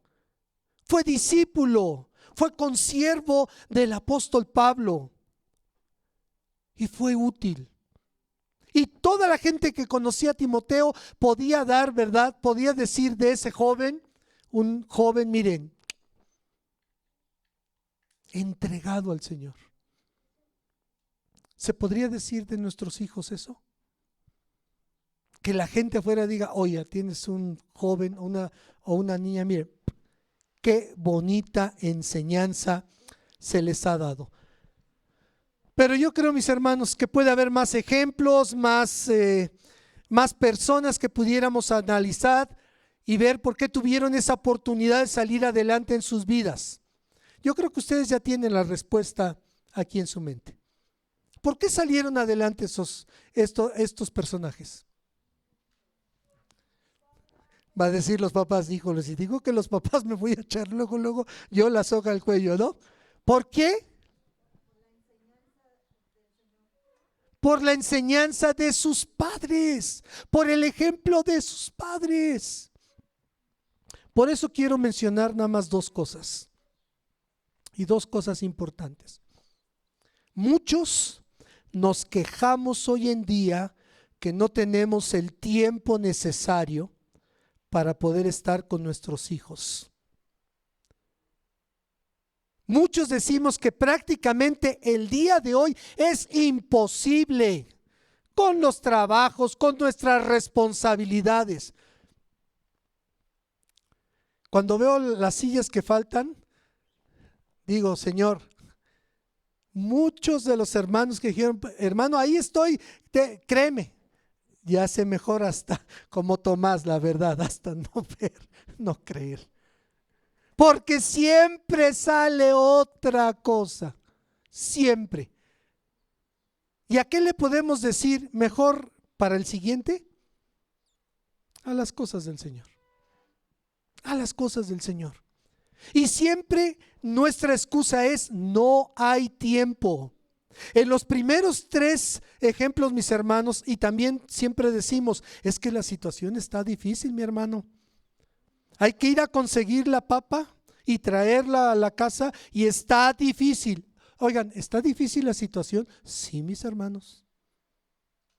Fue discípulo, fue consiervo del apóstol Pablo y fue útil. Y toda la gente que conocía a Timoteo podía dar, ¿verdad? Podía decir de ese joven, un joven, miren, entregado al Señor. ¿Se podría decir de nuestros hijos eso? Que la gente afuera diga, oye, tienes un joven o una niña, mire, qué bonita enseñanza se les ha dado. Pero yo creo, mis hermanos, que puede haber más ejemplos, más personas que pudiéramos analizar y ver por qué tuvieron esa oportunidad de salir adelante en sus vidas. Yo creo que ustedes ya tienen la respuesta aquí en su mente. ¿Por qué salieron adelante estos personajes? Va a decir los papás, híjole, si digo que los papás me voy a echar luego yo la soga al cuello, ¿no? ¿Por qué? Por la enseñanza de sus padres, por el ejemplo de sus padres. Por eso quiero mencionar nada más dos cosas, y dos cosas importantes. Muchos nos quejamos hoy en día que no tenemos el tiempo necesario para poder estar con nuestros hijos. Muchos decimos que prácticamente el día de hoy es imposible con los trabajos, con nuestras responsabilidades. Cuando veo las sillas que faltan, digo, Señor, muchos de los hermanos que dijeron, hermano, ahí estoy, créeme, ya sé mejor hasta como Tomás, la verdad, hasta no ver, no creer. Porque siempre sale otra cosa, siempre. ¿Y a qué le podemos decir mejor para el siguiente? A las cosas del Señor. A las cosas del Señor. Y siempre nuestra excusa es: no hay tiempo. En los primeros 3 ejemplos, mis hermanos, y también siempre decimos, es que la situación está difícil, mi hermano. Hay que ir a conseguir la papa y traerla a la casa y está difícil. Oigan, ¿está difícil la situación? Sí, mis hermanos.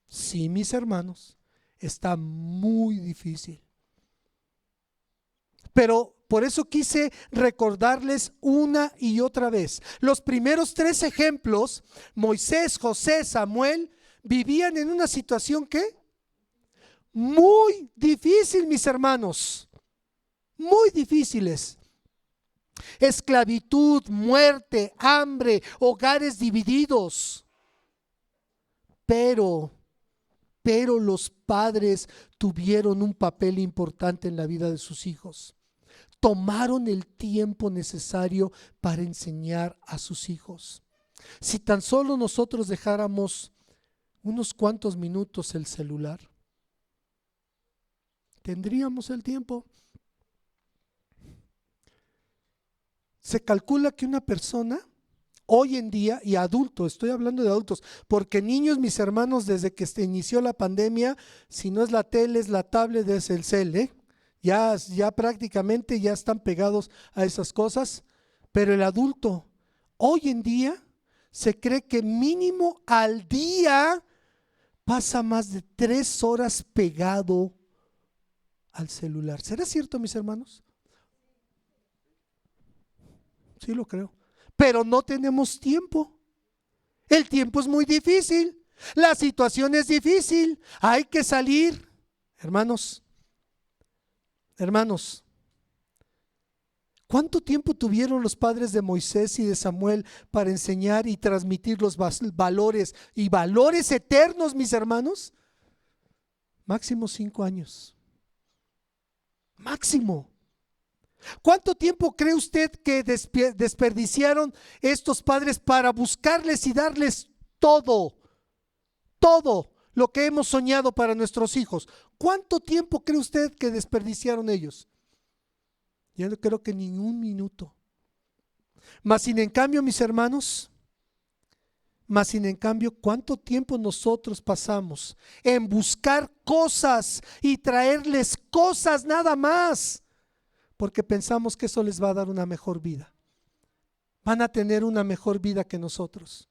Sí, mis hermanos. Está muy difícil. Pero por eso quise recordarles una y otra vez. Los primeros 3 ejemplos, Moisés, José, Samuel, vivían en una situación ¿qué? Muy difícil, mis hermanos. Muy difíciles. Esclavitud, muerte, hambre, hogares divididos. Pero pero los padres tuvieron un papel importante en la vida de sus hijos. Tomaron el tiempo necesario para enseñar a sus hijos. Si tan solo nosotros dejáramos unos cuantos minutos el celular, tendríamos el tiempo. Se calcula que una persona hoy en día, y adultos, estoy hablando de adultos, porque niños, mis hermanos, desde que se inició la pandemia, si no es la tele, es la tablet, es el cel, ya prácticamente ya están pegados a esas cosas. Pero el adulto, hoy en día, se cree que mínimo al día pasa más de 3 horas pegado al celular. ¿Será cierto, mis hermanos? Sí lo creo. Pero no tenemos tiempo. El tiempo es muy difícil. La situación es difícil. Hay que salir. Hermanos, ¿cuánto tiempo tuvieron los padres de Moisés y de Samuel para enseñar y transmitir los valores y valores eternos, mis hermanos? Máximo 5 años. Máximo. ¿Cuánto tiempo cree usted que desperdiciaron estos padres para buscarles y darles todo lo que hemos soñado para nuestros hijos? ¿Cuánto tiempo cree usted que desperdiciaron ellos? Yo no creo que ni un minuto. Mas sin en cambio, mis hermanos, ¿cuánto tiempo nosotros pasamos en buscar cosas y traerles cosas nada más? Porque pensamos que eso les va a dar una mejor vida. Van a tener una mejor vida que nosotros.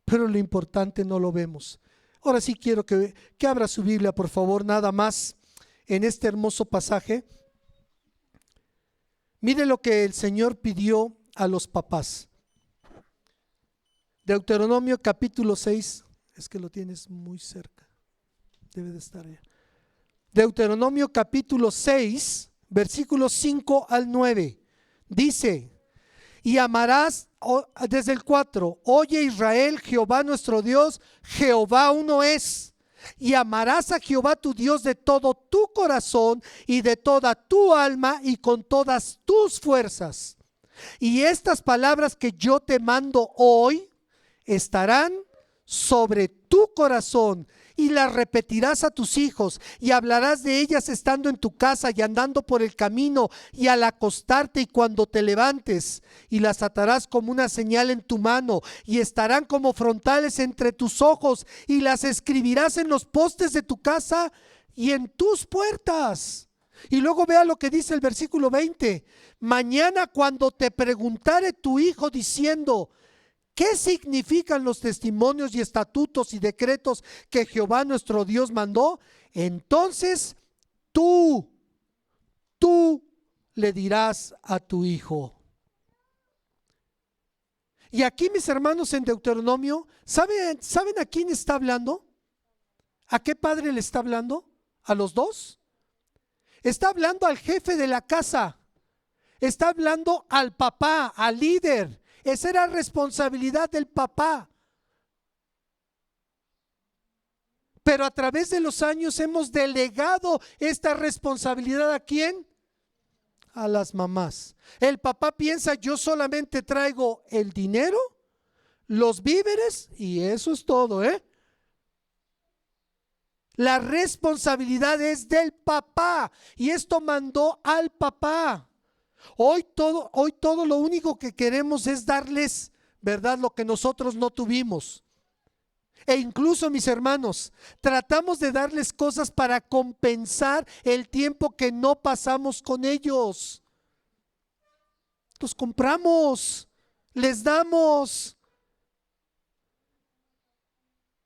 Pero lo importante no lo vemos. Ahora sí quiero que abra su Biblia, por favor, nada más en este hermoso pasaje. Mire lo que el Señor pidió a los papás. Deuteronomio capítulo 6. Es que lo tienes muy cerca. Debe de estar allá. Deuteronomio capítulo 6. Versículos 5 al 9, dice: y amarás, desde el 4, oye Israel, Jehová nuestro Dios, Jehová uno es. Y amarás a Jehová tu Dios de todo tu corazón y de toda tu alma y con todas tus fuerzas. Y estas palabras que yo te mando hoy estarán sobre tu corazón, y las repetirás a tus hijos, y hablarás de ellas estando en tu casa y andando por el camino y al acostarte y cuando te levantes, y las atarás como una señal en tu mano y estarán como frontales entre tus ojos, y las escribirás en los postes de tu casa y en tus puertas. Y luego vea lo que dice el versículo 20: mañana cuando te preguntare tu hijo diciendo: ¿qué significan los testimonios y estatutos y decretos que Jehová nuestro Dios mandó? Entonces tú le dirás a tu hijo. Y aquí, mis hermanos, en Deuteronomio, ¿saben a quién está hablando? ¿A qué padre le está hablando? ¿A los dos? Está hablando al jefe de la casa. Está hablando al papá, al líder. Esa era responsabilidad del papá. Pero a través de los años hemos delegado esta responsabilidad ¿a quién? A las mamás. El papá piensa: yo solamente traigo el dinero, los víveres y eso es todo, La responsabilidad es del papá y esto mandó al papá. Hoy todo lo único que queremos es darles, ¿verdad?, lo que nosotros no tuvimos. E incluso, mis hermanos, tratamos de darles cosas para compensar el tiempo que no pasamos con ellos. Los compramos, les damos.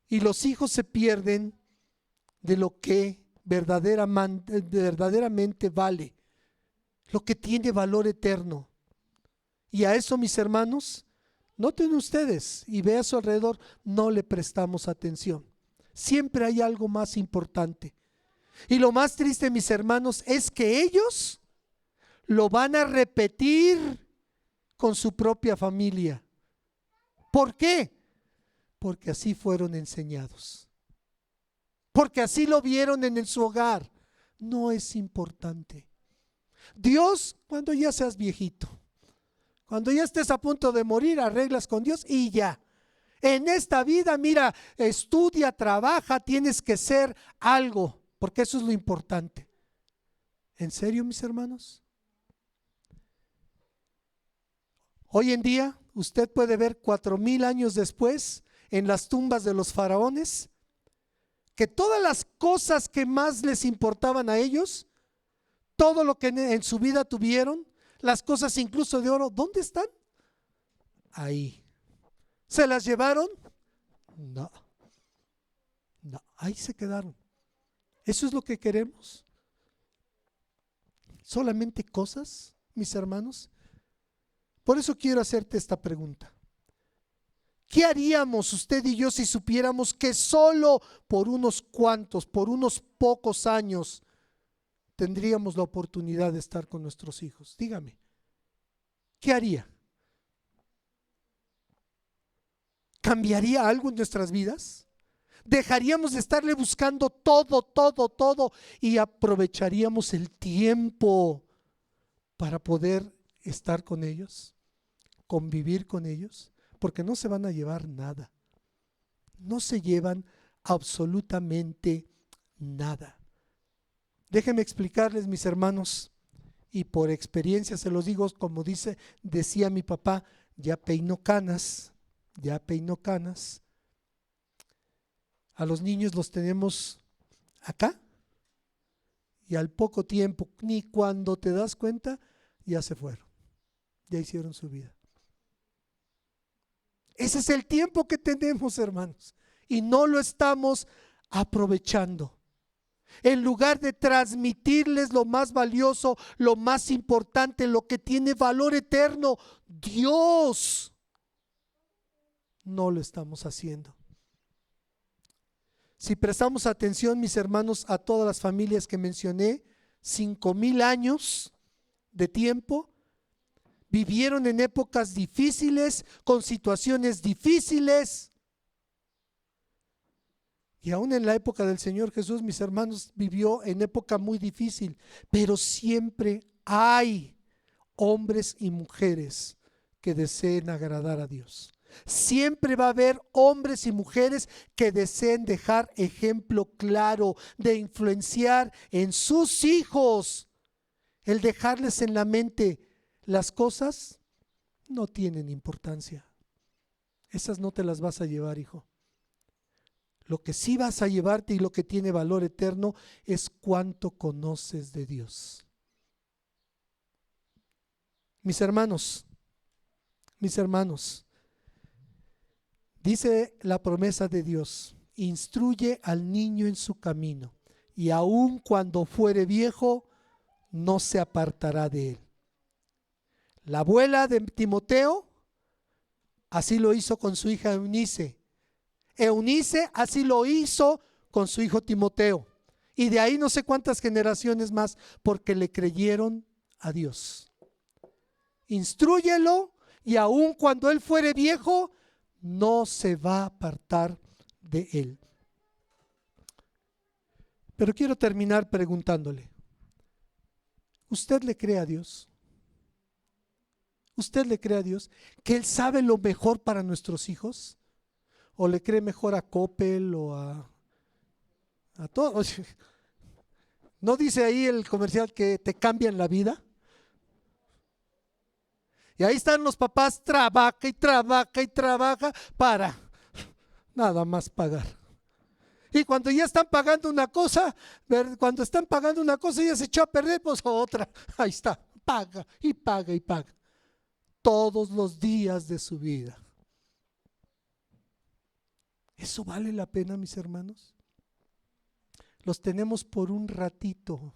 Y los hijos se pierden de lo que verdaderamente vale, lo que tiene valor eterno. Y a eso, mis hermanos, noten ustedes y ve a su alrededor, no le prestamos atención. Siempre hay algo más importante. Y lo más triste, mis hermanos, es que ellos lo van a repetir con su propia familia. ¿Por qué? Porque así fueron enseñados. porque así lo vieron en su hogar. No es importante. Dios, cuando ya seas viejito, cuando ya estés a punto de morir, arreglas con Dios y ya. En esta vida, mira, estudia, trabaja, tienes que ser algo, porque eso es lo importante. ¿En serio, mis hermanos? Hoy en día, usted puede ver 4000 años después, en las tumbas de los faraones, que todas las cosas que más les importaban a ellos, todo lo que en su vida tuvieron, las cosas incluso de oro, ¿dónde están? Ahí. ¿Se las llevaron? No, ahí se quedaron. ¿Eso es lo que queremos? ¿Solamente cosas, mis hermanos? Por eso quiero hacerte esta pregunta. ¿Qué haríamos usted y yo si supiéramos que solo por unos cuantos, por unos pocos años tendríamos la oportunidad de estar con nuestros hijos? Dígame, ¿qué haría? ¿Cambiaría algo en nuestras vidas? ¿Dejaríamos de estarle buscando todo y aprovecharíamos el tiempo para poder estar con ellos, convivir con ellos? Porque no se van a llevar nada. No se llevan absolutamente nada. Déjenme explicarles, mis hermanos, y por experiencia se los digo, como decía mi papá, ya peinó canas. A los niños los tenemos acá y al poco tiempo, ni cuando te das cuenta, ya se fueron, ya hicieron su vida. Ese es el tiempo que tenemos, hermanos, y no lo estamos aprovechando. En lugar de transmitirles lo más valioso, lo más importante, lo que tiene valor eterno, Dios, no lo estamos haciendo. Si prestamos atención, mis hermanos, a todas las familias que mencioné, 5000 años de tiempo, vivieron en épocas difíciles, con situaciones difíciles. Y aún en la época del Señor Jesús, mis hermanos, vivió en época muy difícil, pero siempre hay hombres y mujeres que deseen agradar a Dios. Siempre va a haber hombres y mujeres que deseen dejar ejemplo claro, de influenciar en sus hijos. El dejarles en la mente las cosas no tienen importancia. Esas no te las vas a llevar, hijo. Lo que sí vas a llevarte y lo que tiene valor eterno es cuánto conoces de Dios. Mis hermanos, dice la promesa de Dios: instruye al niño en su camino, y aun cuando fuere viejo, no se apartará de él. La abuela de Timoteo así lo hizo con su hija Eunice. Eunice así lo hizo con su hijo Timoteo. Y de ahí no sé cuántas generaciones más, porque le creyeron a Dios. Instrúyelo, y aun cuando él fuere viejo, no se va a apartar de él. Pero quiero terminar preguntándole: ¿usted le cree a Dios? ¿Usted le cree a Dios que Él sabe lo mejor para nuestros hijos? ¿O le cree mejor a Coppel o a todos? ¿No dice ahí el comercial que te cambian la vida? Y ahí están los papás, trabaja para nada más pagar. Y cuando ya están pagando una cosa, ya se echó a perder, pues otra. Ahí está, paga y paga y paga. Todos los días de su vida. ¿Eso vale la pena, mis hermanos? Los tenemos por un ratito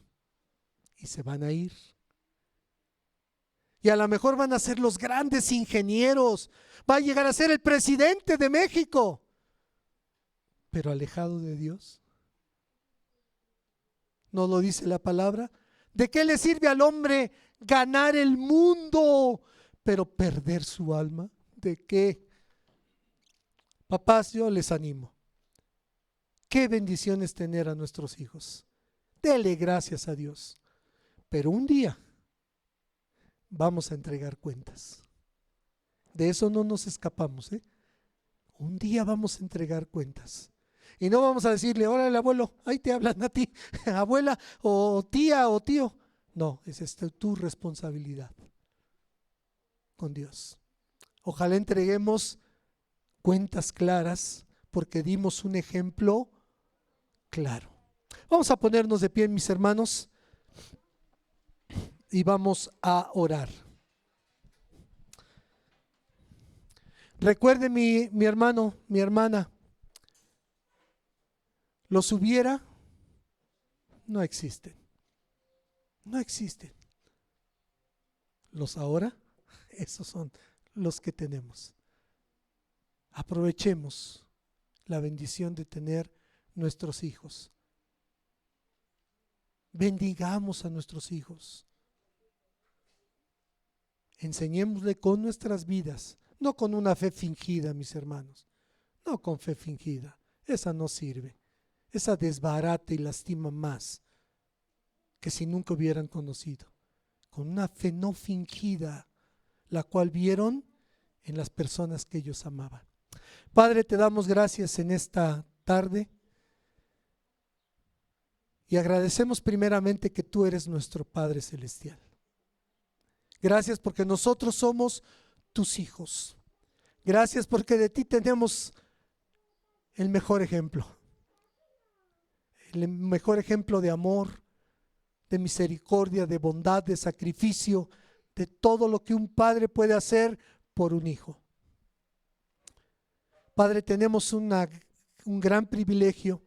y se van a ir. Y a lo mejor van a ser los grandes ingenieros, va a llegar a ser el presidente de México, pero alejado de Dios. ¿No lo dice la palabra? ¿De qué le sirve al hombre ganar el mundo, pero perder su alma? ¿De qué? Papás, yo les animo Qué bendición es tener a nuestros hijos. Dele gracias a Dios. Pero un día vamos a entregar cuentas. De eso no nos escapamos, ¿eh? Un día vamos a entregar cuentas. Y no vamos a decirle, órale abuelo, ahí te hablan a ti, abuela o tía o tío. No, es tu responsabilidad con Dios. Ojalá entreguemos cuentas claras porque dimos un ejemplo claro. Vamos a ponernos de pie, mis hermanos, y vamos a orar. Recuerde mi hermano, mi hermana, los hubiera, no existen. No existen. Los ahora, esos son los que tenemos. Aprovechemos la bendición de tener nuestros hijos. Bendigamos a nuestros hijos. Enseñémosle con nuestras vidas, no con una fe fingida, mis hermanos. No con fe fingida. Esa no sirve. Esa desbarata y lastima más que si nunca hubieran conocido. Con una fe no fingida, la cual vieron en las personas que ellos amaban. Padre, te damos gracias en esta tarde y agradecemos primeramente que tú eres nuestro Padre Celestial. Gracias porque nosotros somos tus hijos. Gracias porque de ti tenemos el mejor ejemplo. El mejor ejemplo de amor, de misericordia, de bondad, de sacrificio, de todo lo que un padre puede hacer por un hijo. Padre, tenemos un gran privilegio,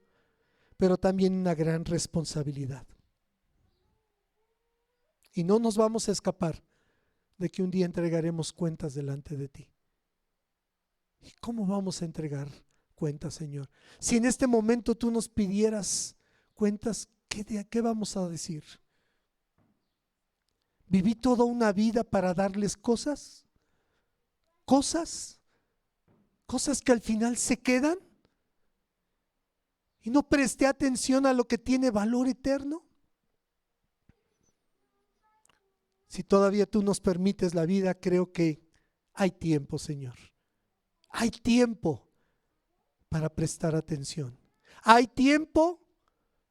pero también una gran responsabilidad. Y no nos vamos a escapar de que un día entregaremos cuentas delante de ti. ¿Y cómo vamos a entregar cuentas, Señor? Si en este momento tú nos pidieras cuentas, ¿qué vamos a decir? ¿Viví toda una vida para darles cosas? ¿Cosas que al final se quedan? ¿Y no presté atención a lo que tiene valor eterno? Si todavía tú nos permites la vida, creo que hay tiempo, Señor. Hay tiempo para prestar atención. Hay tiempo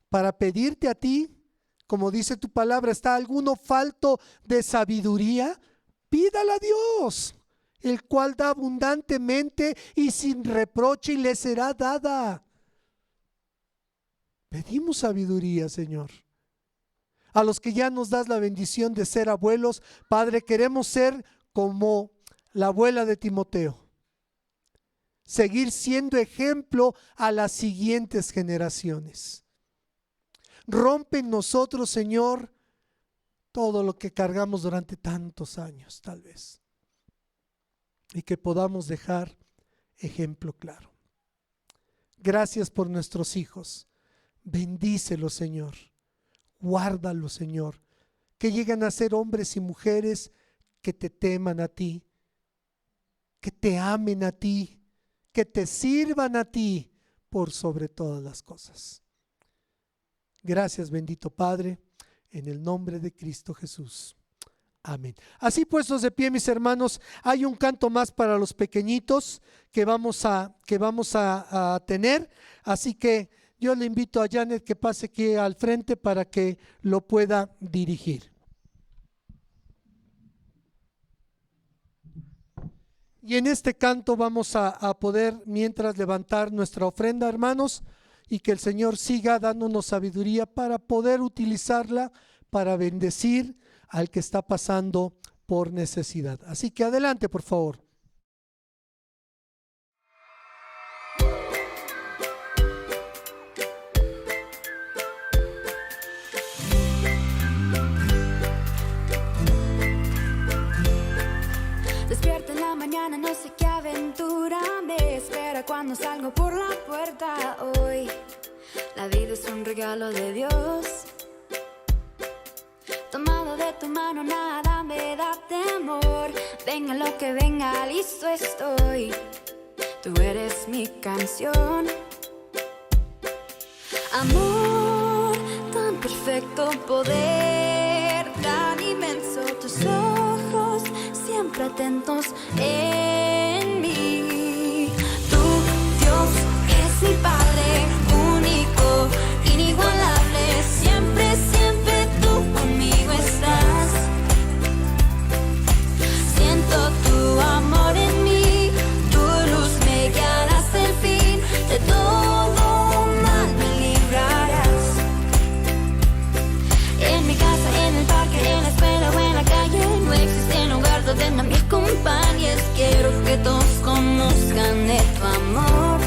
para pedirte a ti, como dice tu palabra, ¿está alguno falto de sabiduría? Pídala a Dios, el cual da abundantemente y sin reproche y le será dada. Pedimos sabiduría, Señor. A los que ya nos das la bendición de ser abuelos, Padre, queremos ser como la abuela de Timoteo. Seguir siendo ejemplo a las siguientes generaciones. Rompe en nosotros, Señor, todo lo que cargamos durante tantos años, tal vez. Y que podamos dejar ejemplo claro. Gracias por nuestros hijos. Bendícelos, Señor. Guárdalos, Señor. Que lleguen a ser hombres y mujeres que te teman a ti, que te amen a ti, que te sirvan a ti por sobre todas las cosas. Gracias, bendito Padre, en el nombre de Cristo Jesús. Amén. Así puestos de pie, mis hermanos, hay un canto más para los pequeñitos que vamos a tener. Así que yo le invito a Janet que pase aquí al frente para que lo pueda dirigir. Y en este canto vamos a poder, mientras, levantar nuestra ofrenda, hermanos, y que el Señor siga dándonos sabiduría para poder utilizarla para bendecir al que está pasando por necesidad. Así que adelante, por favor. Despierta en la mañana, no sé qué aventura me espera cuando salgo por la puerta hoy. La vida es un regalo de Dios. Tomado de tu mano, nada me da temor. Venga lo que venga, listo estoy. Tú eres mi canción. Amor tan perfecto, poder tan inmenso, tus ojos siempre atentos en mí. Tú, Dios, eres mi Padre, único, inigualable, siempre, siempre tú conmigo estás. Siento tu amor en mí, tu luz me guiará hasta el fin, de todo mal me librarás. En mi casa, en el parque, en la escuela o en la calle, no existe lugar donde no me acompañes. Quiero que todos conozcan de tu amor.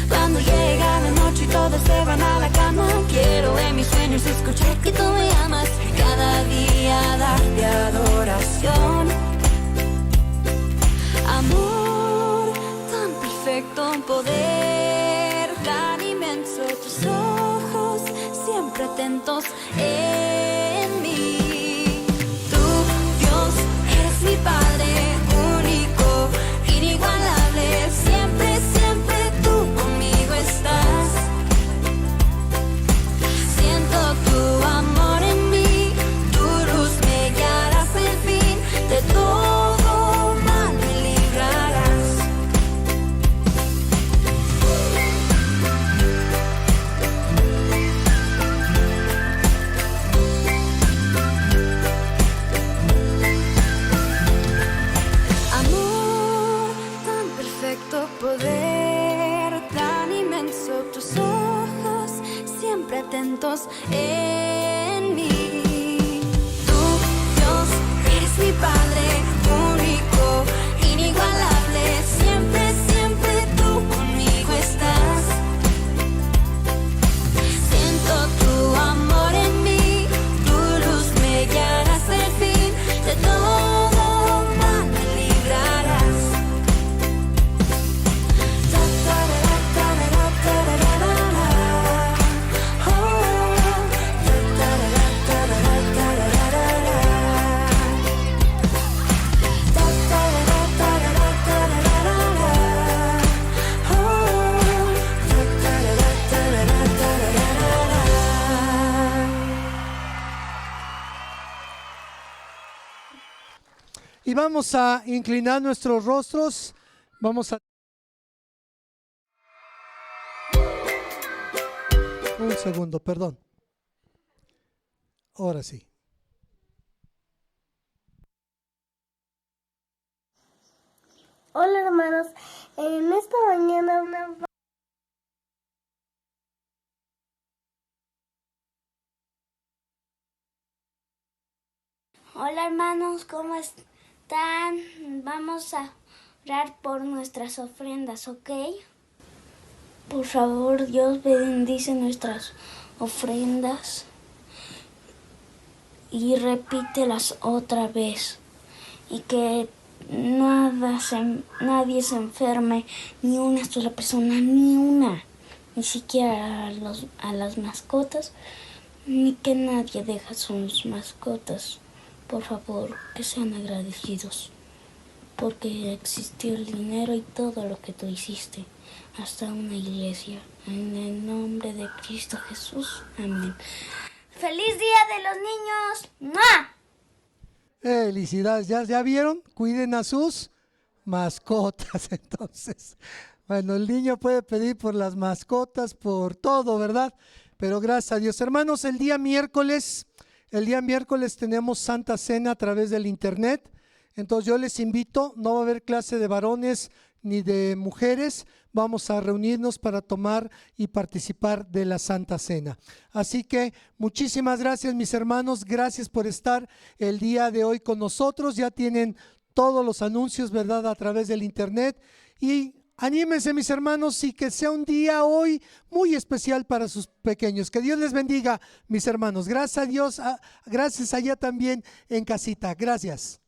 Cuando llega la noche y todos se van a la cama, quiero en mis sueños escuchar que tú me amas y cada día darte adoración. Amor tan perfecto, poder tan inmenso, tus ojos siempre atentos en mí. Tú, Dios, eres mi Padre, único, inigualable, siempre, siempre tú conmigo estás. Siento tu amor en mí, tu luz me guiará hasta el fin, de todo mal me librarás. Amor tan perfecto, poder tan inmenso, tus ojos siempre atentos en mí. Tú, Dios, eres mi Padre, único, inigualable, siempre, siempre tú conmigo estás. Siento tu amor en mí, tu luz me guiará hasta el fin, de todo mal me librarás. Ta, tarara, tarara, tararara. Oh, ta, tarara, tarara, tararara. Ta, tarara, tarara, tararara. Oh, ta, tarara, tarara, tararara. Y vamos a inclinar nuestros rostros. Vamos a... Un segundo, perdón. Ahora sí. Hola hermanos, en esta mañana Hola hermanos, ¿cómo están? Vamos a orar por nuestras ofrendas, ¿ok? Por favor, Dios bendice nuestras ofrendas y repítelas otra vez. Y que nadie se enferme, ni una sola persona, ni siquiera a las mascotas, ni que nadie deje sus mascotas. Por favor, que sean agradecidos, porque existió el dinero y todo lo que tú hiciste, hasta una iglesia. En el nombre de Cristo Jesús. Amén. ¡Feliz Día de los Niños! ¡Mua! Felicidades, ¿ya vieron? Cuiden a sus mascotas. Entonces, bueno, el niño puede pedir por las mascotas, por todo, ¿verdad? Pero gracias a Dios. Hermanos, el día miércoles tenemos Santa Cena a través del internet. Entonces yo les invito, no va a haber clase de varones ni de mujeres, vamos a reunirnos para tomar y participar de la Santa Cena. Así que muchísimas gracias mis hermanos, gracias por estar el día de hoy con nosotros. Ya tienen todos los anuncios, ¿verdad?, a través del internet. Y anímense mis hermanos y que sea un día hoy muy especial para sus pequeños. Que Dios les bendiga mis hermanos. Gracias a Dios, gracias allá también en casita. Gracias.